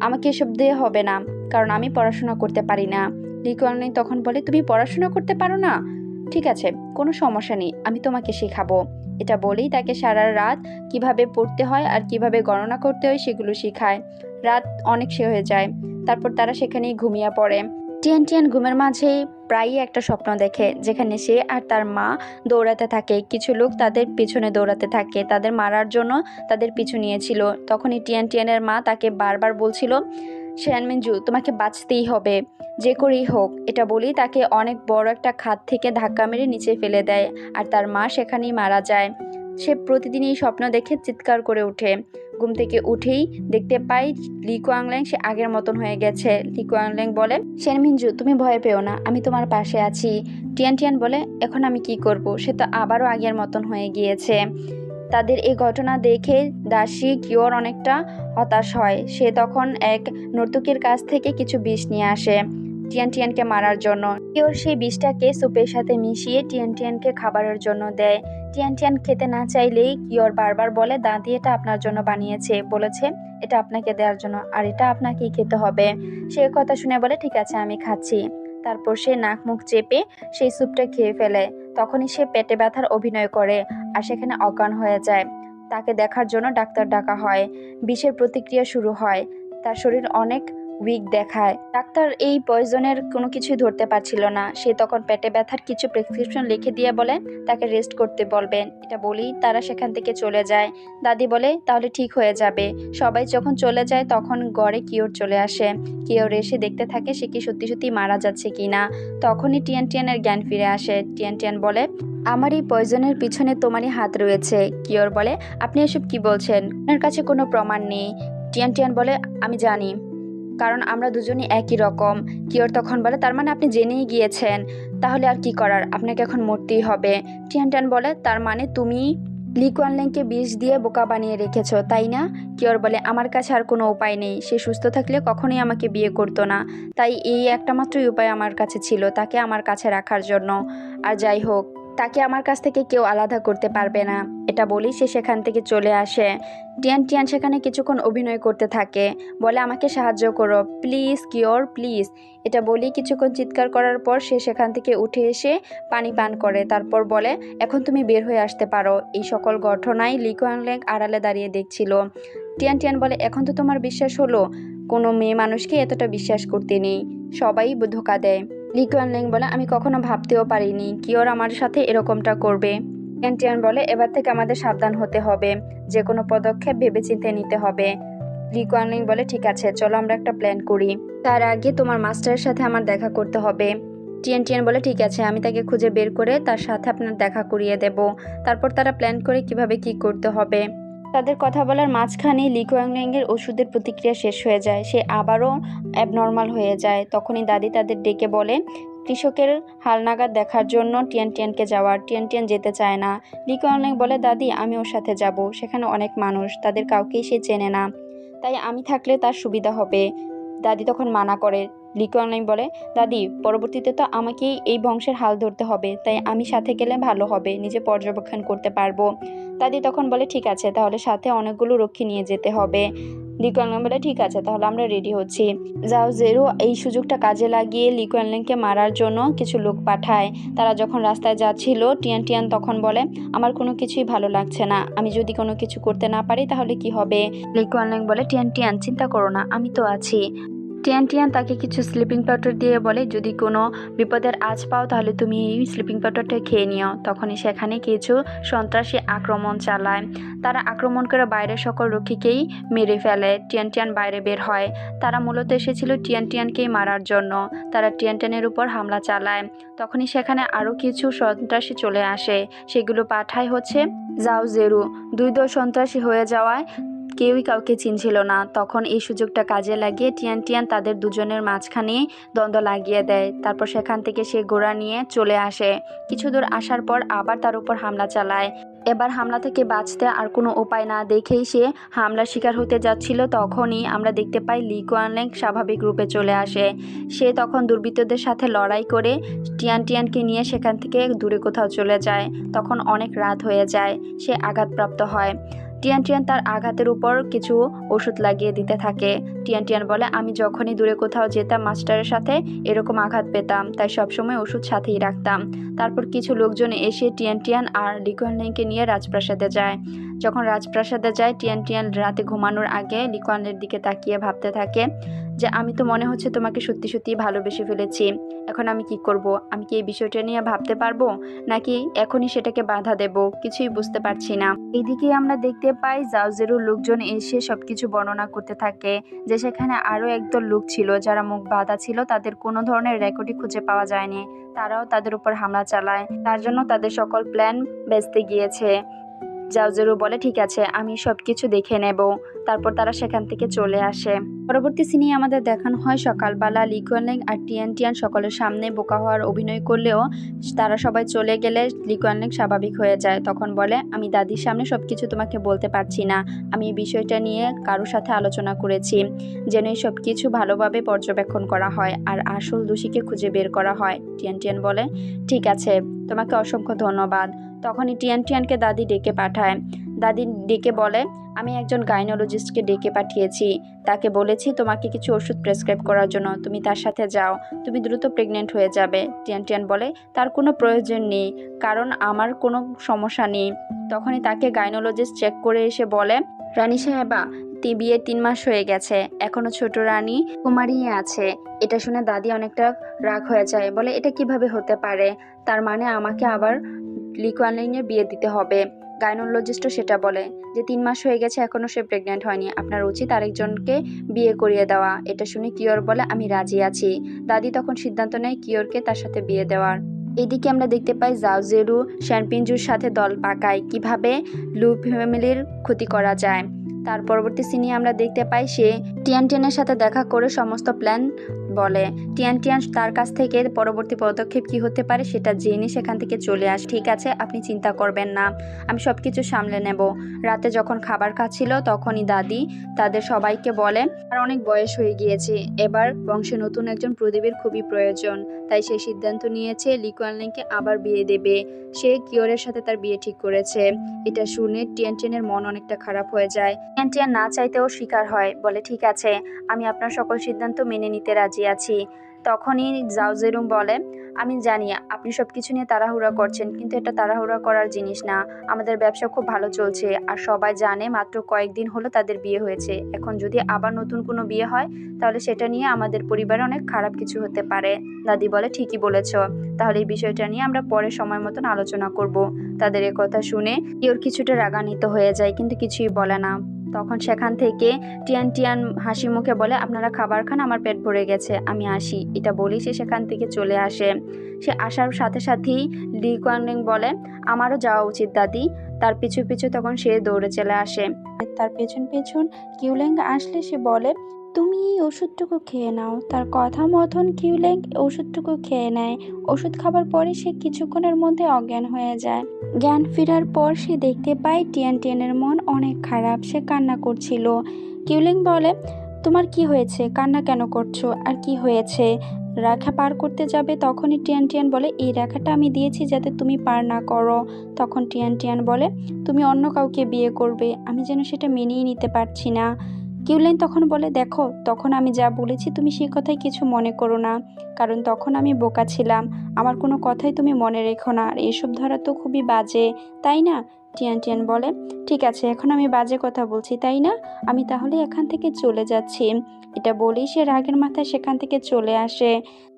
S1: আমাকে এসব দিয়ে হবে না, কারণ আমি পড়াশোনা করতে পারি না। লি কুয়ানলিং তখন বলে, তুমি পড়াশোনা করতে পারো না? ঠিক আছে, কোনো সমস্যা নেই, আমি তোমাকে শেখাবো। এটা বলেই তাকে সারা রাত কিভাবে পড়তে হয় আর কিভাবে গণনা করতে হয় সেগুলো শেখায়। রাত অনেক হয়ে যায়, তারপর তারা সেখানেই ঘুমিয়ে পড়ে। টিয়ান টিয়ান ঘুমের মাঝেই প্রায়ই একটা স্বপ্ন দেখে, যেখানে সে আর তার মা দৌড়াতে থাকে। কিছু লোক তাদের পিছনে দৌড়াতে থাকে, তাদের মারার জন্য তাদের পিছু নিয়েছিল। তখনই টিয়ান টিয়ানের মা তাকে বারবার বলছিল, শ্যানমিনজু তোমাকে বাঁচতেই হবে, যে করেই হোক। এটা বলেই তাকে অনেক বড় একটা খাদ থেকে ধাক্কা মেরে নিচে ফেলে দেয়, আর তার মা সেখানেই মারা যায়। সে প্রতিদিন এই স্বপ্ন দেখে চিৎকার করে ওঠে। ঘুম থেকে উঠেই দেখতে পাই লি কুয়াংল্যাং সে আগের মতন হয়ে গেছে। লি কুয়াংল্যাং বলে, শ্যানমিনজু তুমি ভয় পেও না, আমি তোমার পাশে আছি। টিয়ান টিয়ান বলে, এখন আমি কি করব, সে তো আবারও আগের মতন হয়ে গিয়েছে। তাদের এই ঘটনা দেখে দাসী কিওর অনেকটা হতাশ হয়। সে তখন এক নর্তকীর কাছ থেকে কিছু বিষ নিয়ে আসে টিয়ান টিয়ানকে মারার জন্য। কিওর সেই বিষটাকে স্যুপের সাথে মিশিয়ে টিয়ান টিয়ানকে খাবারের জন্য দেয়। টিয়ান টিয়ান খেতে না চাইলেই কিওর বারবার বলে, দাদি এটা আপনার জন্য বানিয়েছে, বলেছে এটা আপনাকে দেওয়ার জন্য, আর এটা আপনাকেই খেতে হবে। সে কথা শুনে বলে, ঠিক আছে আমি খাচ্ছি। তারপর সে নাক মুখ চেপে সেই স্যুপটা খেয়ে ফেলে। তখনই সে পেটে ব্যথার অভিনয় করে আর সেখানে অজ্ঞান হয়ে যায়। তাকে দেখার জন্য ডাক্তার ডাকা হয়। বিষের প্রতিক্রিয়া শুরু হয়, তার শরীর অনেক উইক দেখায়। ডাক্তার এই পয়জনের কোনো কিছুই ধরতে পারছিল না। সে তখন পেটে ব্যথার কিছু প্রেসক্রিপশন লিখে দিয়ে বলে তাকে রেস্ট করতে বলবেন। এটা বলেই তারা সেখান থেকে চলে যায়। দাদি বলে, তাহলে ঠিক হয়ে যাবে। সবাই যখন চলে যায় তখন ঘরে কিওর চলে আসে। কিওর এসে দেখতে থাকে সে কি সত্যি সত্যি মারা যাচ্ছে কিনা। তখনই টিয়ান টিয়ানের জ্ঞান ফিরে আসে। টিয়ান টিয়ান বলে, আমার এই পয়জনের পিছনে তোমারই হাত রয়েছে। কিওর বলে, আপনি এসব কি বলছেন, আপনার কাছে কোনো প্রমাণ নেই। টিয়ান টিয়ান বলে, আমি জানি, কারণ আমরা দুজনই একই রকম। কিওর তখন বলে, তার মানে আপনি জেনেই গিয়েছেন, তাহলে আর কি করার, আপনাকে এখন মরতেই হবে। টিয়ান টিয়ান বলে, তার মানে তুমি লি কুয়ানলিংকে বিষ দিয়ে বোকা বানিয়ে রেখেছো, তাই না? কিওর বলে, আমার কাছে আর কোনো উপায় নেই। সে সুস্থ থাকলে কখনোই আমাকে বিয়ে করতো না, তাই এই একটা মাত্রই উপায় আমার কাছে ছিল, তাকে আমার কাছে রাখার জন্য। আর যাই হোক, তাকে আমার কাছ থেকে কেউ আলাদা করতে পারবে না। এটা বলেই সে সেখান থেকে চলে আসে। টিয়ান টিয়ান সেখানে কিছুক্ষণ অভিনয় করতে থাকে, বলে, আমাকে সাহায্য করো প্লিজ কিওর প্লিজ। এটা বলেই কিছুক্ষণ চিৎকার করার পর সে সেখান থেকে উঠে এসে পানি পান করে। তারপর বলে, এখন তুমি বের হয়ে আসতে পারো। এই সকল ঘটনায় লি কুয়ানলিং আড়ালে দাঁড়িয়ে দেখছিল। টিয়ান টিয়ান বলে, এখন তো তোমার বিশ্বাস হলো? কোনো মেয়ে মানুষকে এতটা বিশ্বাস করতে নেই, সবাই ধোঁকা দেয়। লি কুয়ানলিং বলে, আমি কখনো ভাবতেও পারিনি কিওর আমার সাথে এরকমটা করবে। টিয়ান টিয়ান বলে, এবার থেকে আমাদের সাবধান হতে হবে, যে কোনো পদক্ষেপ ভেবেচিন্তে নিতে হবে। লি কুয়ানলিং বলে, ঠিক আছে চলো আমরা একটা প্ল্যান করি, তার আগে তোমার মাস্টারের সাথে আমার দেখা করতে হবে। টিয়ান টিয়ান বলে, ঠিক আছে আমি তাকে খুঁজে বের করে তার সাথে আপনার দেখা করিয়ে দেব। তারপর তারা প্ল্যান করে কিভাবে কি করতে হবে। তাদের কথা বলার মাঝখানে লি কুয়ানলিং এর ওষুধের প্রতিক্রিয়া শেষ হয়ে যায়, সে আবারও অ্যাবনর্মাল হয়ে যায়। তখনই দাদি তাদের ডেকে বলে কৃষকের হালনাগাদ দেখার জন্য টিয়ান টিয়ানকে যাওয়ার। টিয়ান টিয়ান যেতে চায় না। লি কুয়ানলিং বলে, দাদি আমি ওর সাথে যাব, সেখানে অনেক মানুষ, তাদের কাউকেই সে চেনে না, তাই আমি থাকলে তার সুবিধা হবে। দাদি তখন মানা করে। লি কুয়ানলিং বলে, দাদি পরবর্তীতে তো আমাকেই এই বংশের হাল ধরতে হবে, তাই আমি সাথে গেলে ভালো হবে, নিজে পর্যবেক্ষণ করতে পারবো। দাদি তখন বলে, ঠিক আছে তাহলে সাথে অনেকগুলো রক্ষী নিয়ে যেতে হবে। লি কুয়ানলিং বলে, ঠিক আছে তাহলে আমরা রেডি হচ্ছি। যাও জেরো এই সুযোগটা কাজে লাগিয়ে লি কুয়ানলিংকে মারার জন্য কিছু লোক পাঠায়। তারা যখন রাস্তায় যাচ্ছিল, টিয়ান টিয়ান তখন বলে, আমার কোনো কিছুই ভালো লাগছে না, আমি যদি কোনো কিছু করতে না পারি তাহলে কি হবে? লি কুয়ানলিং বলে, টিয়ান টিয়ান চিন্তা করো না, আমি তো আছি। টিয়ান টিয়ান তাকে কিছু স্লিপিং পাউডার দিয়ে বলে, যদি কোনো বিপদের আঁচ পাও তাহলে তুমি এই স্লিপিং পাউডারটা খেয়ে নিও। তখনই সেখানে কিছু সন্ত্রাসী আক্রমণ চালায়। তারা আক্রমণ করে বাইরের সকল রক্ষীকেই মেরে ফেলে। টিয়ান টিয়ান বাইরে বের হয়। তারা মূলত এসেছিল টিয়ান টিয়ানকেই মারার জন্য। তারা টিয়ান টিয়ানের উপর হামলা চালায়। তখনই সেখানে আরও কিছু সন্ত্রাসী চলে আসে। সেগুলো পাঠায় হচ্ছে জাও জেরু। দুই দল সন্ত্রাসী হয়ে যাওয়ায় কেউই কাউকে চিনছিল না। তখন এই সুযোগটা কাজে লাগিয়ে টিয়ান টিয়ান তাদের দুজনের মাঝখানে দ্বন্দ্ব লাগিয়ে দেয়। তারপর সেখান থেকে সে ঘোড়া নিয়ে চলে আসে। কিছু দূর আসার পর আবার তার উপর হামলা চালায়। এবার হামলা থেকে বাঁচতে আর কোনো উপায় না দেখেই সে হামলার শিকার হতে যাচ্ছিল। তখনই আমরা দেখতে পাই লি কুয়ানল্যাং স্বাভাবিক রূপে চলে আসে। সে তখন দুর্বৃত্তদের সাথে লড়াই করে টিয়ান টিয়ানকে নিয়ে সেখান থেকে দূরে কোথাও চলে যায়। তখন অনেক রাত হয়ে যায়। সে আঘাতপ্রাপ্ত হয়। টিয়ান টিয়ান তার আঘাতের উপর কিছু ওষুধ লাগিয়ে দিতে থাকে। টিয়ান টিয়ান বলে, আমি যখনই দূরে কোথাও যেতাম মাস্টারের সাথে এরকম আঘাত পেতাম, তাই সবসময় ওষুধ সাথেই রাখতাম। তারপর কিছু লোকজন এসে টিয়ান টিয়ান আর লি কুয়ানল্যাংকে নিয়ে রাজপ্রাসাদে যায়। যখন রাজপ্রাসাদে যায়, টিয়ান টিয়ান রাতে ঘুমানোর আগে লি কুয়ানল্যাংয়ের দিকে তাকিয়ে ভাবতে থাকে যে আমি তো মনে হচ্ছে তোমাকে সত্যি সত্যি ভালোবেসে ফেলেছি। এখন আমি কি করব? আমি কি এই বিষয়টা নিয়ে ভাবতে পারবো, নাকি এখনই সেটাকে বাধা দেব? কিছুই বুঝতে পারছি না। এইদিকে আমরা দেখতে পাই জাওজেরুর লোকজন এসে সবকিছু বর্ণনা করতে থাকে যে সেখানে আরও একদল লোক ছিল যারা মুখ বাঁধা ছিল, তাদের কোনো ধরনের রেকর্ডই খুঁজে পাওয়া যায়নি। তারাও তাদের উপর হামলা চালায়। তার জন্য তাদের সকল প্ল্যান ভেস্তে গিয়েছে। জাওজেরু বলে, ঠিক আছে, আমি সবকিছু দেখে নেব। তারপর তারা সেখান থেকে চলে আসে। পরবর্তী সিনে আমাদের দেখানো হয় সকালবেলা লি কুয়ানল্যাং আর টিয়ান টিয়ান সকলের সামনে বোকা হওয়ার অভিনয় করলেও তারা সবাই চলে গেলে লি কুয়ানল্যাং স্বাভাবিক হয়ে যায়। তখন বলে, আমি দাদির সামনে সবকিছু তোমাকে বলতে পারছি না। আমি এই বিষয়টা নিয়ে কারোর সাথে আলোচনা করেছি যেন এই সবকিছু ভালোভাবে পর্যবেক্ষণ করা হয় আর আসল দোষীকে খুঁজে বের করা হয়। টিয়ান টিয়ান বলে, ঠিক আছে, তোমাকে অসংখ্য ধন্যবাদ। তখনই টিয়ান টিয়ানকে দাদি ডেকে পাঠায়। দাদি ডেকে বলে, আমি একজন গাইনোলজিস্টকে ডেকে পাঠিয়েছি। তাকে বলেছি তোমাকে কিছু ওষুধ প্রেসক্রাইব করার জন্য, তুমি তার সাথে যাও, তুমি দ্রুত প্রেগনেন্ট হয়ে যাবে। টিয়ান টিয়ান বলে, তার কোনো প্রয়োজন নেই, কারণ আমার কোনো সমস্যা নেই। তখনই তাকে গাইনোলজিস্ট চেক করে এসে বলে, রানী সাহেবা, বিয়ে 3 মাস হয়ে গেছে, এখনো ছোট রানী কুমারী আছে। এটা শুনে দাদি অনেকটা রাগ হয়ে যায়। বলে, এটা কিভাবে হতে পারে? তার মানে আমাকে আবার লি কুয়ানল্যাংয়ের বিয়ে দিতে হবে। গাইনোলজিস্টও সেটা বলে যে 3 মাস হয়ে গেছে, এখনো সে প্রেগনেন্ট হয়নি, আপনার উচিত আরেকজনকে বিয়ে করিয়ে দেওয়া। এটা শুনে কিওর বলে, আমি রাজি আছি। দাদি তখন সিদ্ধান্ত নেয় কিওরকে তার সাথে বিয়ে দেওয়ার। এদিকে আমরা দেখতে পাই জাওজেরু শ্যানপিঞ্জুর সাথে দল পাকায় কিভাবে লু ফ্যামিলির ক্ষতি করা যায়। তার পরবর্তী সিনে আমরা দেখতে পাই সে টিয়ান টিয়ানের সাথে দেখা করে সমস্ত প্ল্যান বলে। টিয়ান টিয়ান তার কাছ থেকে পরবর্তী পদক্ষেপ কি হতে পারে সেটা জেনে সেখান থেকে চলে আসে। ঠিক আছে, আপনি চিন্তা করবেন না, আমি সবকিছু সামলে নেব। রাতে যখন খাবার খাচ্ছিল তখনই দাদি তাদের সবাইকে বলে, আর অনেক বয়স হয়ে গিয়েছে, এবার বংশে নতুন একজন প্রদীপের খুবই প্রয়োজন। তাই সে সিদ্ধান্ত নিয়েছে লি কুয়ানল্যাংকে আবার বিয়ে দেবে। সে কিওরের সাথে তার বিয়ে ঠিক করেছে। এটা শুনে টিয়ান টিয়ানের মন অনেকটা খারাপ হয়ে যায়। টিয়ান টিয়ান না চাইতেও স্বীকার হয়, বলে, ঠিক আছে, আমি আপনার সকল সিদ্ধান্ত মেনে নিতে রাজি আছি। তখনই জাওজেরু বলে, আমি জানি আপনি সবকিছু নিয়ে তাড়াহুড়া করছেন, কিন্তু এটা তাড়াহুড়া করার জিনিস না। আমাদের ব্যবসা খুব ভালো চলছে আর সবাই জানে মাত্র কয়েকদিন হলো তাদের বিয়ে হয়েছে। এখন যদি আবার নতুন কোনো বিয়ে হয় তাহলে সেটা নিয়ে আমাদের পরিবারে অনেক খারাপ কিছু হতে পারে। দাদি বলে, ঠিকই বলেছ, তাহলে এই বিষয়টা নিয়ে আমরা পরে সময় মতন আলোচনা করব। তাদের এ কথা শুনে কিওর কিছুটা রাগান্বিত হয়ে যায়, কিন্তু কিছুই বলে না। তখন সেখান থেকে টিয়ান টিয়ান হাসি মুখে বলে, আপনারা খাবার খান, আমার পেট ভরে গেছে, আমি আসি। এটা বলেই সে সেখান থেকে চলে আসে। সে আসার সাথে সাথেই লি কুয়ানল্যাং বলে, আমারও যাওয়া উচিত দাদি। তার পিছু পিছু তখন সে দৌড়ে চলে আসে। তার পেছন পেছন কিউল্যাং আসলে সে বলে, তুমি এই ওষুধটুকু খেয়ে নাও। তার কথা মতন কিউল্যাং ওষুধটুকু খেয়ে নেয়। ওষুধ খাবার পরে সে কিছুক্ষণের মধ্যে অজ্ঞান হয়ে যায়। জ্ঞান ফেরার পর সে দেখতে পায় টিয়ান টিয়ানের মন অনেক খারাপ, সে কান্না করছিল। কিউল্যাং বলে, তোমার কি হয়েছে, কান্না কেন করছো, আর কি হয়েছে? রেখা পার করতে যাবে। তখনই টিয়ান টিয়ান বলে, এই রেখাটা আমি দিয়েছি যাতে তুমি পার না করো। তখন টিয়ান টিয়ান বলে, তুমি অন্য কাউকে বিয়ে করবে, আমি যেন সেটা মেনেই নিতে পারছি না। কিউল্যাং তখন বলে, দেখো, তখন আমি যা বলেছি তুমি সেই কথাই কিছু মনে করো না, কারণ তখন আমি বোকা ছিলাম। আমার কোনো কথাই তুমি মনে রেখো না, আর এসব ধরা তো খুবই বাজে, তাই না? টিয়ান টিয়ান বলে, ঠিক আছে, এখন আমি বাজে কথা বলছি তাই না? আমি তাহলে এখান থেকে চলে যাচ্ছি। এটা বলেই সে রাগের মাথায় সেখান থেকে চলে আসে।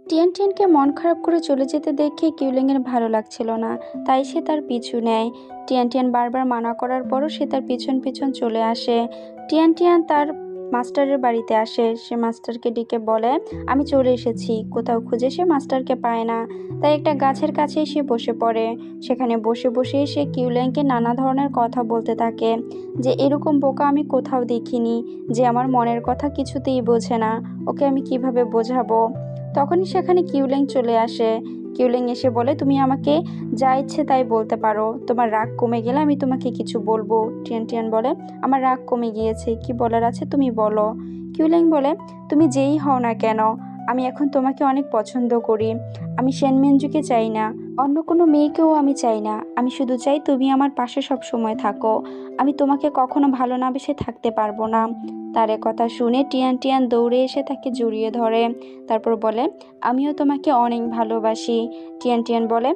S1: টিয়ান টিয়ানকে মন খারাপ করে চলে যেতে দেখে কিউলিংয়ের ভালো লাগছিল না, তাই সে তার পিছু নেয়। টিয়ান টিয়ান বারবার মানা করার পরও সে তার পিছন পিছন চলে আসে। টিয়ান টিয়ান তার মাস্টারের বাড়িতে আসে। সে মাস্টারকে ডেকে বলে, আমি চলে এসেছি। কোথাও খুঁজে সে মাস্টারকে পায় না, তাই একটা গাছের কাছেই সে বসে পড়ে। সেখানে বসে বসেই সে কিউলিংকে নানা ধরনের কথা বলতে থাকে, যে এরকম বোকা আমি কোথাও দেখিনি, যে আমার মনের কথা কিছুতেই বোঝে না, ওকে আমি কিভাবে বোঝাবো। তখনই সেখানে কিউলিং চলে আসে। কিউলিং এসে বলে, তুমি আমাকে যা ইচ্ছে তাই বলতে পারো, তোমার রাগ কমে গেলে আমি তোমাকে কিছু বলবো। টিয়ান টিয়ান বলে, আমার রাগ কমে গিয়েছে, কি বলার আছে তুমি বলো। কিউলিং বলে, তুমি যেই হও না কেন, আমি এখন তোমাকে অনেক পছন্দ করি। আমি সেনমেনজুকে চাই না, অন্য কোনো মেয়েকেও আমি চাই না। আমি শুধু চাই তুমি আমার পাশে সব সময় থাকো। আমি তোমাকে কখনো ভালো না বেসে থাকতে পারবো না। তার কথা শুনে টিয়ান টিয়ান দৌড়ে এসে তাকে জড়িয়ে ধরে। তারপর বলে, আমিও তোমাকে অনেক ভালোবাসি। টিয়ান টিয়ান বলে,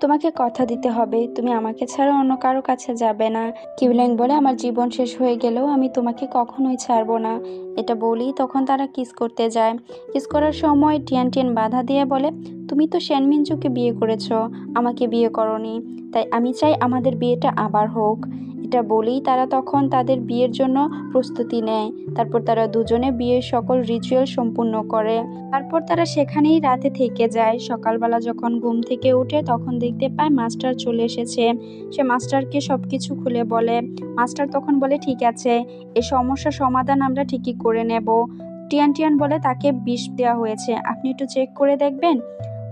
S1: তোমাকে কথা দিতে হবে, তুমি আমাকে ছাড়া অন্য কারো কাছে যাবে না। কিউলিং বলে, আমার জীবন শেষ হয়ে গেলেও আমি তোমাকে কখনোই ছাড়বো না। এটা বলেই তখন তারা কিস করতে যায়। কিস করার সময় টিয়ান টিয়ান বাধা দিয়ে বলে, তুমি তো সেনমিনজুকে বিয়ে করেছো, আমাকে বিয়ে করনি, তাই আমি চাই আমাদের বিয়েটা আবার হোক। এটা বলেই তারা তখন তাদের বিয়ের জন্য প্রস্তুতি নেয়। তারপর তারা দুজনে বিয়ের সকল রিচুয়াল সম্পূর্ণ করে। তারপর তারা সেখানেই রাতে থেকে যায়। সকালবেলা যখন ঘুম থেকে উঠে তখন দেখতে পায় মাস্টার চলে এসেছে। সে মাস্টারকে সবকিছু খুলে বলে। মাস্টার তখন বলে, ঠিক আছে, এই সমস্যার সমাধান আমরা ঠিকই করে নেব। টিয়ান টিয়ান বলে, তাকে বিষ দেওয়া হয়েছে, আপনি একটু চেক করে দেখবেন।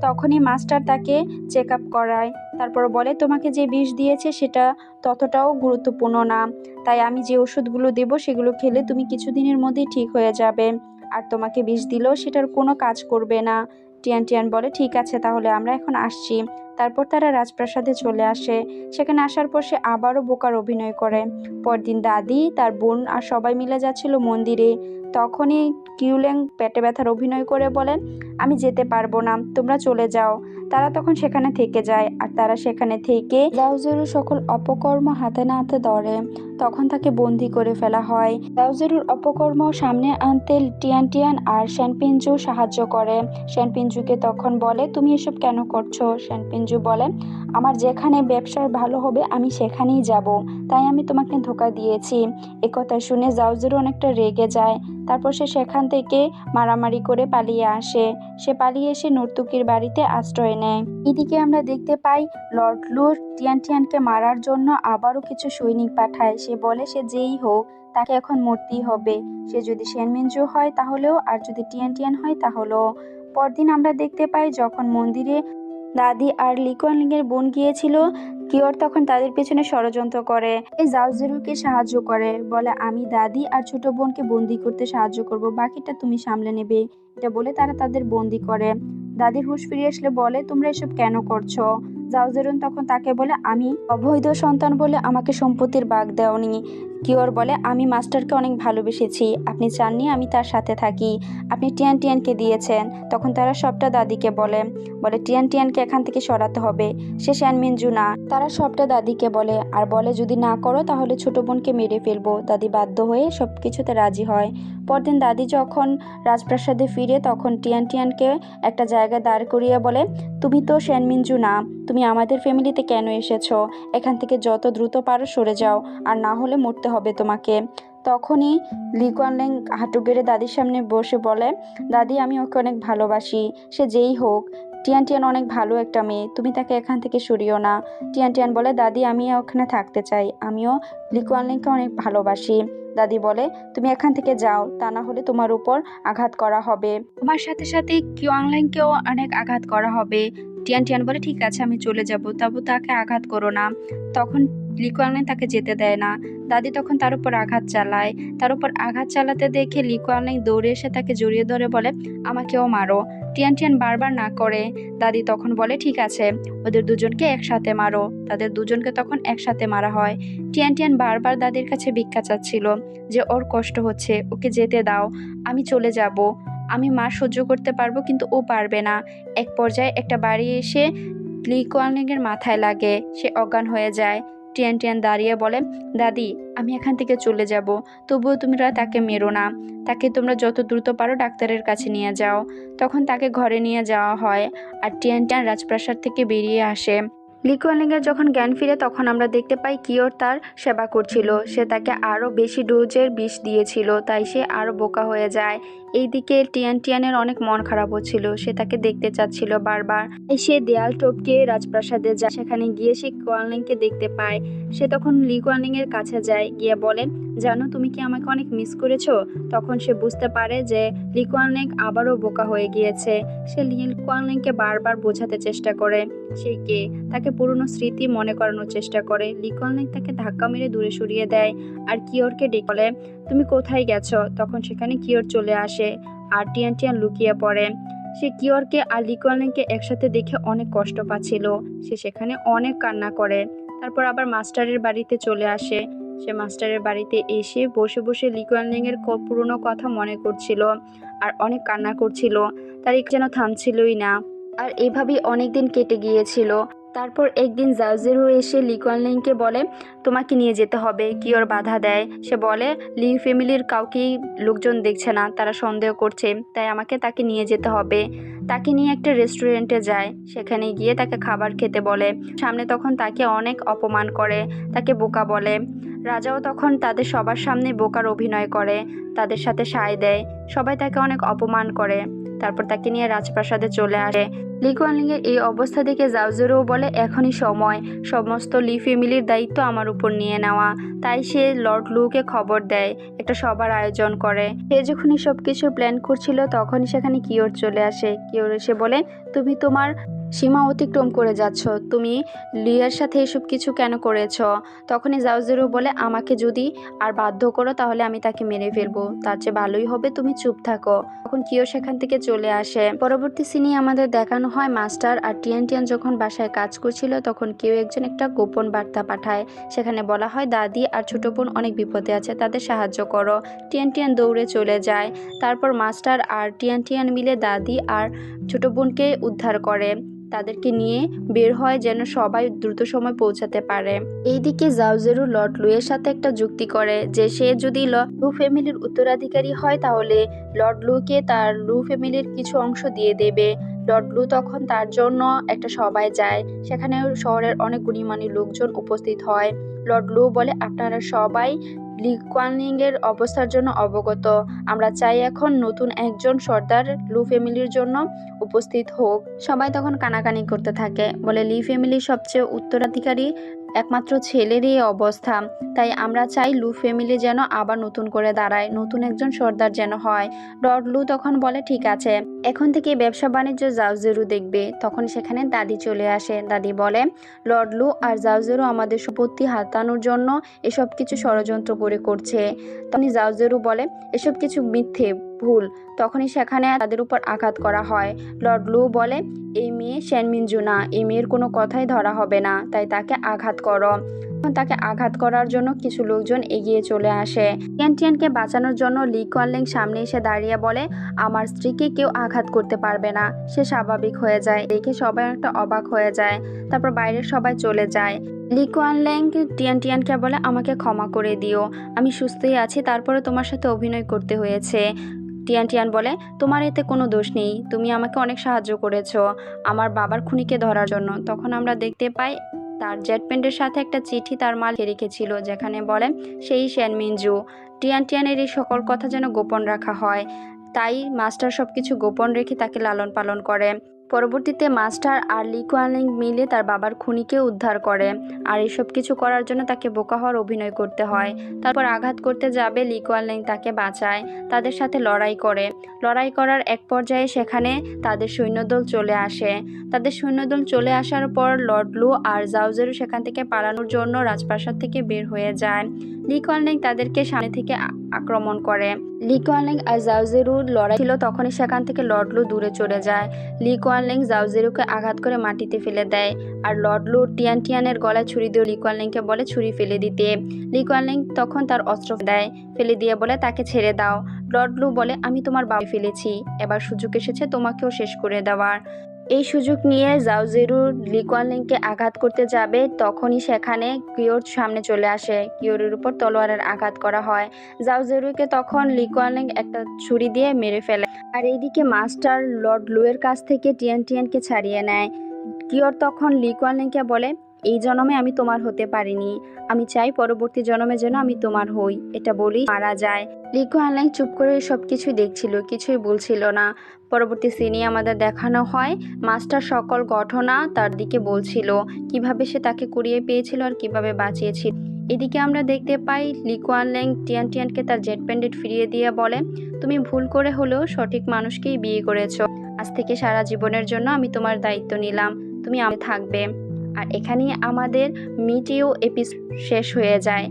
S1: তখনই মাস্টার তাকে চেক আপ করায়। তারপর বলে, তোমাকে যে বিষ দিয়েছে সেটা ততটাও গুরুত্বপূর্ণ না, তাই আমি যে ওষুধগুলো দেব সেগুলো খেলে তুমি কিছুদিনের মধ্যেই ঠিক হয়ে যাবে, আর তোমাকে বিষ দিলেও সেটার কোনো কাজ করবে না। টিয়ান টিয়ান বলে, ঠিক আছে, তাহলে আমরা এখন আসছি। তারপর তারা রাজপ্রাসাদে চলে আসে। সেখানে আসার পর সে আবারও বোকার অভিনয় করে। পরদিন দাদি, তার বোন আর সবাই মিলে যাচ্ছিল মন্দিরে। তখনই কিউলেং পেটে ব্যথার অভিনয় করে বলে, আমি যেতে পারবো না, তোমরা চলে যাও। তারা তখন সেখানে থেকে যায়, আর তারা সেখানে থেকে জাউজেরু সকল অপকর্ম হাতে নাতে ধরে। তখন তাকে বন্দি করে ফেলা হয়। জাউজেরুর অপকর্ম সামনে আনতে টিয়ান টিয়ান আর শ্যানপিনজু সাহায্য করে। শ্যানপিনজুকে তখন বলে, তুমি এসব কেন করছো? শ্যানপিনজু বলে, আমার যেখানে ব্যবসার ভালো হবে আমি সেখানেই যাব, তাই আমি তোমাকে ধোঁকা দিয়েছি। একথা শুনে জাউজেরু অনেকটা রেগে যায়। তারপর সে সেখান থেকে মারামারি করে পালিয়ে আসে। সে পালিয়ে এসে নর্তুকির বাড়িতে আশ্রয় নেয়। এদিকে আমরা দেখতে পাই লর্ড লু টিয়ান টিয়ানকে মারার জন্য আবারও কিছু সৈনিক পাঠায়। সে বলে, সে যেই হোক তাকে এখন মরতেই হবে, সে যদি সেনমিনজু হয় তাহলেও, আর যদি টিয়ান টিয়ান হয় তাহলেও। পরদিন আমরা দেখতে পাই যখন মন্দিরে দাদি আর লিকুয়ানলিং এর বোন গিয়েছিল, কিওর তখন তাদের পেছনে ষড়যন্ত্র করে। এই জাউজেরুকে সাহায্য করে, বলে আমি দাদি আর ছোট বোনকে বন্দি করতে সাহায্য করব, বাকিটা তুমি সামলে নেবে। এটা বলে তারা তাদের বন্দি করে। দাদির হুঁশ ফিরে আসলে বলে, তোমরা এসব কেন করছো? জাউজেরুন তখন তাকে বলে, আমি অবৈধ সন্তান বলে আমাকে সম্পত্তির ভাগ দেওনি। কিওর বলে, আমি মাস্টারকে অনেক ভালোবেসেছি, আপনি চাননি আমি তার সাথে থাকি, আপনি টিয়ান টিয়ানকে দিয়েছেন। তখন তারা সবটা দাদিকে বলে টিয়ান টিয়ানকে এখান থেকে সরাতে হবে, সে শ্যানমিনজু না। তারা সবটা দাদিকে বলে, আর বলে যদি না করো তাহলে ছোট বোনকে মেরে ফেলবো। দাদি বাধ্য হয়ে সবকিছুতে রাজি হয়। পরদিন দাদি যখন রাজপ্রাসাদে ফিরে তখন টিয়ান টিয়ানকে একটা জায়গায় দাঁড় করিয়ে বলে, তুমি তো শ্যানমিনজু না, তুমি আমাদের ফ্যামিলিতে কেন এসেছো? এখান থেকে যত দ্রুত পারো সরে যাও, আর না হলে মরতে হবে তোমাকে। তখনই লিকুয়ানলিং হাঁটু গেড়ে দাদির সামনে বসে বলে, দাদি আমি ওকে অনেক ভালোবাসি, সে যেই হোক। টিয়ান টিয়ান অনেক ভালো একটা মেয়ে, তুমি তাকে এখান থেকে সরিও না। টিয়ান টিয়ান বলে, দাদি আমি ওখানে থাকতে চাই, আমিও লিকুয়ানলিংকে অনেক ভালোবাসি। দাদি বলে, তুমি এখান থেকে যাও, তা না হলে তোমার উপর আঘাত করা হবে, আমার সাথে সাথে কিওয়াংলিংকেও অনেক আঘাত করা হবে। টিয়ান টিয়ান বলে, ঠিক আছে আমি চলে যাব, তবু তাকে আঘাত করো না। তখন লিকুয়ানলিং তাকে যেতে দেয় না। দাদি তখন তার উপর আঘাত চালায়। তার উপর আঘাত চালাতে দেখে লিকুয়ানলিং দৌড়ে এসে তাকে জড়িয়ে ধরে বলে, আমাকেও মারো। টিয়ান টিয়ান বারবার না করে। দাদি তখন বলে, ঠিক আছে, ওদের দুজনকে একসাথে মারো। তাদের দুজনকে তখন একসাথে মারা হয়। টিয়ান টিয়ান বারবার দাদির কাছে ভিক্ষা চাচ্ছিল, যে ওর কষ্ট হচ্ছে, ওকে যেতে দাও, আমি চলে যাব, আমি মার সহ্য করতে পারবো, কিন্তু ও পারবে না। এক পর্যায়ে একটা বাড়ি এসে লিকুয়ানলিং এর মাথায় লাগে, সে অজ্ঞান হয়ে যায়। টিয়ান টিয়ান দাঁড়িয়ে বলে, দাদি আমি এখান থেকে চলে যাব, তবুও তোমরা তাকে মেরো না, তাকে তোমরা যত দ্রুত পারো ডাক্তারের কাছে নিয়ে যাও। তখন তাকে ঘরে নিয়ে যাওয়া হয় আর টিয়ান টিয়ান রাজপ্রাসাদ থেকে বেরিয়ে আসে। লি কুয়ানলিংয়ের যখন জ্ঞান ফিরে তখন আমরা দেখতে পাই কিওর তার সেবা করছিল, সে তাকে আরও বেশি ডোজের বিষ দিয়েছিল, তাই সে আরও বোকা হয়ে যায়। এইদিকে টিয়ান টিয়ানের অনেক মন খারাপ হচ্ছিল, সে তাকে দেখতে চাচ্ছিল বারবার। সে দেয়াল টপকে রাজপ্রাসাদে যায়, সেখানে গিয়ে সে কুয়ানলিংকে দেখতে পায়। সে তখন লি কুয়ানলিংয়ের কাছে যায়, গিয়ে বলে, জানো তুমি কি আমাকে অনেক মিস করেছো? তখন সে বুঝতে পারে যে লি কুয়ানলিং আবারও বোকা হয়ে গিয়েছে। সে লি কুয়ানলিংকে বারবার বোঝাতে চেষ্টা করে সে কে, তাকে পুরনো স্মৃতি মনে করানোর চেষ্টা করে। লি কুয়ানলিং তাকে ধাক্কা মেরে দূরে সরিয়ে দেয় আর কিওরকে ডেকে বলে, তুমি কোথায় গেছো? তখন সেখানে কিওর চলে আসে আর টিয়ান টিয়ান লুকিয়ে পড়ে। সে কিওরকে আর লি কুয়ানলিংকে একসাথে দেখে অনেক কষ্ট পাচ্ছিল, সে সেখানে অনেক কান্না করে। তারপর আবার মাস্টারের বাড়িতে চলে আসে। সে মাস্টারের বাড়িতে এসে বসে বসে লি কুয়ানলিংয়ের পুরনো কথা মনে করছিল আর অনেক কান্না করছিল, তার যেন থামছিলই না। আর এভাবেই অনেকদিন কেটে গিয়েছিল। তারপর একদিন জাওজেরু এসে লি কুয়ানলিংকে বলে, তোমাকে নিয়ে যেতে হবে। কিওর বাধা দেয়, সে বলে লি ফ্যামিলির কাউকেই লোকজন দেখছে না, তারা সন্দেহ করছে, তাই আমাকে তাকে নিয়ে যেতে হবে। তাকে নিয়ে একটা রেস্টুরেন্টে যায়, সেখানে গিয়ে তাকে খাবার খেতে বলে। সামনে তখন তাকে অনেক অপমান করে, তাকে বোকা বলে। রাজাও তখন তাদের সবার সামনে বোকার অভিনয় করে, তাদের সাথে সায় দেয়, সবাই তাকে অনেক অপমান করে। তারপর তাকে নিয়ে রাজপ্রাসাদে চলে আসে। লি কুয়ানলিংয়ের এই অবস্থা দেখে জাওজেরু বলে, এখনই সময় সমস্ত লি ফ্যামিলির দায়িত্ব আমার উপর নিয়ে নেওয়া। তাই সে লর্ড লুকে খবর দেয়, একটা সভার আয়োজন করে। সে যখনই সবকিছু প্ল্যান করছিল তখনই সেখানে কিওর চলে আসে। কিওর এসে বলে, তুমি তোমার সীমা অতিক্রম করে যাচ্ছ, তুমি লিয়ার সাথে এসব কিছু কেন করেছ? তখনই জাওজেরু বলে, আমাকে যদি আর বাধ্য করো তাহলে আমি তাকে মেরে ফেলবো, তার চেয়ে ভালোই হবে তুমি চুপ থাকো। তখন কিওর সেখান থেকে চলে আসে। পরবর্তী সিনে আমাদের দেখানো হয় মাস্টার আর টিয়ান টিয়ান যখন বাসায় কাজ করছিল তখন কেউ একজন একটা গোপন বার্তা পাঠায়। সেখানে বলা হয়, দাদি আর ছোট বোন অনেক বিপদে আছে, তাদের সাহায্য করো। টিয়ান টিয়ান দৌড়ে চলে যায়। তারপর মাস্টার আর টিয়ান টিয়ান মিলে দাদি আর ছোট বোনকে উদ্ধার করে, তাদেরকে নিয়ে বের হয় যেন সবাই দ্রুত সময় পৌঁছাতে পারে। এইদিকে জাওজেরু লর্ড লুয়ের সাথে একটা যুক্তি করে যে সে যদি লু ফ্যামিলির উত্তরাধিকারী হয় তাহলে লর্ড লুকে তার লু ফ্যামিলির কিছু অংশ দিয়ে দেবে। লর্ড লু তখন তার জন্য একটা সভায় যায়, সেখানে শহরের অনেক গুণীমানী লোকজন উপস্থিত হয়। লর্ড লু বলে, আপনারা সবাই লি কুয়ানলিংয়ের অবস্থার জন্য অবগত, আমরা চাই এখন নতুন একজন সর্দার লু ফ্যামিলির জন্য উপস্থিত হোক। সবাই তখন কানাকানি করতে থাকে, বলে লি ফ্যামিলির সবচেয়ে উত্তরাধিকারী একমাত্র ছেলেরই অবস্থা, তাই আমরা চাই লু ফ্যামিলি যেন আবার নতুন করে দাঁড়ায়, নতুন একজন সর্দার যেন হয়। লর্ড লু তখন বলে, ঠিক আছে, এখন থেকে ব্যবসা বাণিজ্য জাওজেরু দেখবে। তখন সেখানে দাদি চলে আসে। দাদি বলে, লর্ড লু আর জাওজেরু আমাদের সম্পত্তি হাতানোর জন্য এসব কিছু ষড়যন্ত্র করে করছে। তখনই জাওজেরু বলে, এসব কিছু মিথ্যে, ভুল। তখনই সেখানে তাদের উপর আঘাত করা হয়। লর্ড লু বলে, এই মেয়ে সেনমিনজু না, এই মেয়ের কোনো কথাই ধরা হবে না, তাই তাকে আঘাত করো। তাকে আঘাত করার জন্য কিছু লোকজন এগিয়ে চলে আসে। টিয়ান টিয়ানকে বাঁচানোর জন্য লি কুয়ানলিং সামনে এসে দাঁড়িয়ে বলে, আমার স্ত্রীকে কেউ আঘাত করতে পারবে না, সে স্বাভাবিক হয়ে যায়। দেখে সবাই একটা অবাক হয়ে যায়। তারপর বাইরের সবাই চলে যায়। লি কুয়ানলিং টিয়ান টিয়ানকে বলে, আমাকে ক্ষমা করে দিও, আমি সুস্থই আছি, তারপরে তোমার সাথে অভিনয় করতে হয়েছে। টিয়ান টিয়ান বলে, তোমার এতে কোনো দোষ নেই, তুমি আমাকে অনেক সাহায্য করেছো আমার বাবার খুনিকে ধরার জন্য। তখন আমরা দেখতে পাই তার জেট প্যান্টের সাথে একটা চিঠি তার মা রেখেছিল, যেখানে বলে সেই সেনমিনজু। টিয়ান টিয়ানের এই সকল কথা যেন গোপন রাখা হয়, তাই মাস্টার সবকিছু গোপন রেখে তাকে লালন পালন করে। পরবর্তীতে মাস্টার আর লি কুয়ানলিং মিলে তার বাবার খুনিকে উদ্ধার করে, আর এসব কিছু করার জন্য তাকে বোকা হওয়ার অভিনয় করতে হয়। তারপর আঘাত করতে যাবে লি কুয়ানলিং তাকে বাঁচায়, তাদের সাথে লড়াই করে। লড়াই করার এক পর্যায়ে সেখানে তাদের সৈন্যদল চলে আসে। তাদের সৈন্যদল চলে আসার পর লর্ড লু আর জাওজেরু সেখান থেকে পালানোর জন্য রাজপ্রাসাদ থেকে বের হয়ে যায়। লি কুয়ানলিং তাদেরকে সামনে থেকে আক্রমণ করে। লি কুয়ানলিং আর জাওজেরুর লড়াই ছিল, তখনই সেখান থেকে লর্ড লু দূরে চলে যায়। লি কুয়ানলিং জাওজেরুকে আঘাত করে মাটিতে ফেলে দেয়, আর লর্ড লু টিয়ান টিয়ানের গলায় ছুরি দিয়ে লি কুয়ানলিংকে বলে ছুরি ফেলে দিতে। লি কুয়ানলিং তখন তার অস্ত্র ফেলে দিয়ে বলে, তাকে ছেড়ে দাও। লর্ড লু বলে, আমি তোমার বাবা ফেলেছি, এবার সুযোগ এসেছে তোমাকেও শেষ করে দেওয়ার। এই সুযোগ নিয়ে জাওজেরু লি কুয়ানলিংকে আঘাত করতে যাবে, তখনই সেখানে কিওর সামনে চলে আসে। কিওরের উপর তলোয়ারের আঘাত করা হয়। জাওজেরুকে তখন লি কুয়ানলিং একটা ছুরি দিয়ে মেরে ফেলে। আর এইদিকে মাস্টার লর্ড লুয়ের কাছ থেকে টিয়ানকে ছাড়িয়ে নেয়। কিওর তখন লি কুয়ানলিংকে বলে, এই জন্মে আমি তোমার হতে পারিনি, আমি চাই পরবর্তী জন্মে যেন আমি তোমার হই। এটা বলেই মারা যায়। লি কুয়ানলিং চুপ করে সবকিছু দেখছিল, কিছুই বলছিল না। পরবর্তী সিনে আমাদের দেখানো হয় মাস্টার সকল ঘটনা তার দিকে বলছিল, কিভাবে সে তাকে কুড়িয়ে পেয়েছিল আর কিভাবে বাঁচিয়েছিল। এদিকে আমরা দেখতে পাই লি কুয়ানলিং টিয়ানকে তার জেট প্যান্ডেট ফিরিয়ে দিয়ে বলে, তুমি ভুল করে হলেও সঠিক মানুষকেই বিয়ে করেছো। আজ থেকে সারা জীবনের জন্য আমি তোমার দায়িত্ব নিলাম, তুমি আমি থাকবে। আর এখানেই আমাদের মিটিও এপিসোড শেষ হয়ে যায়।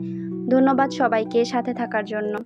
S1: ধন্যবাদ সবাইকে সাথে থাকার জন্য।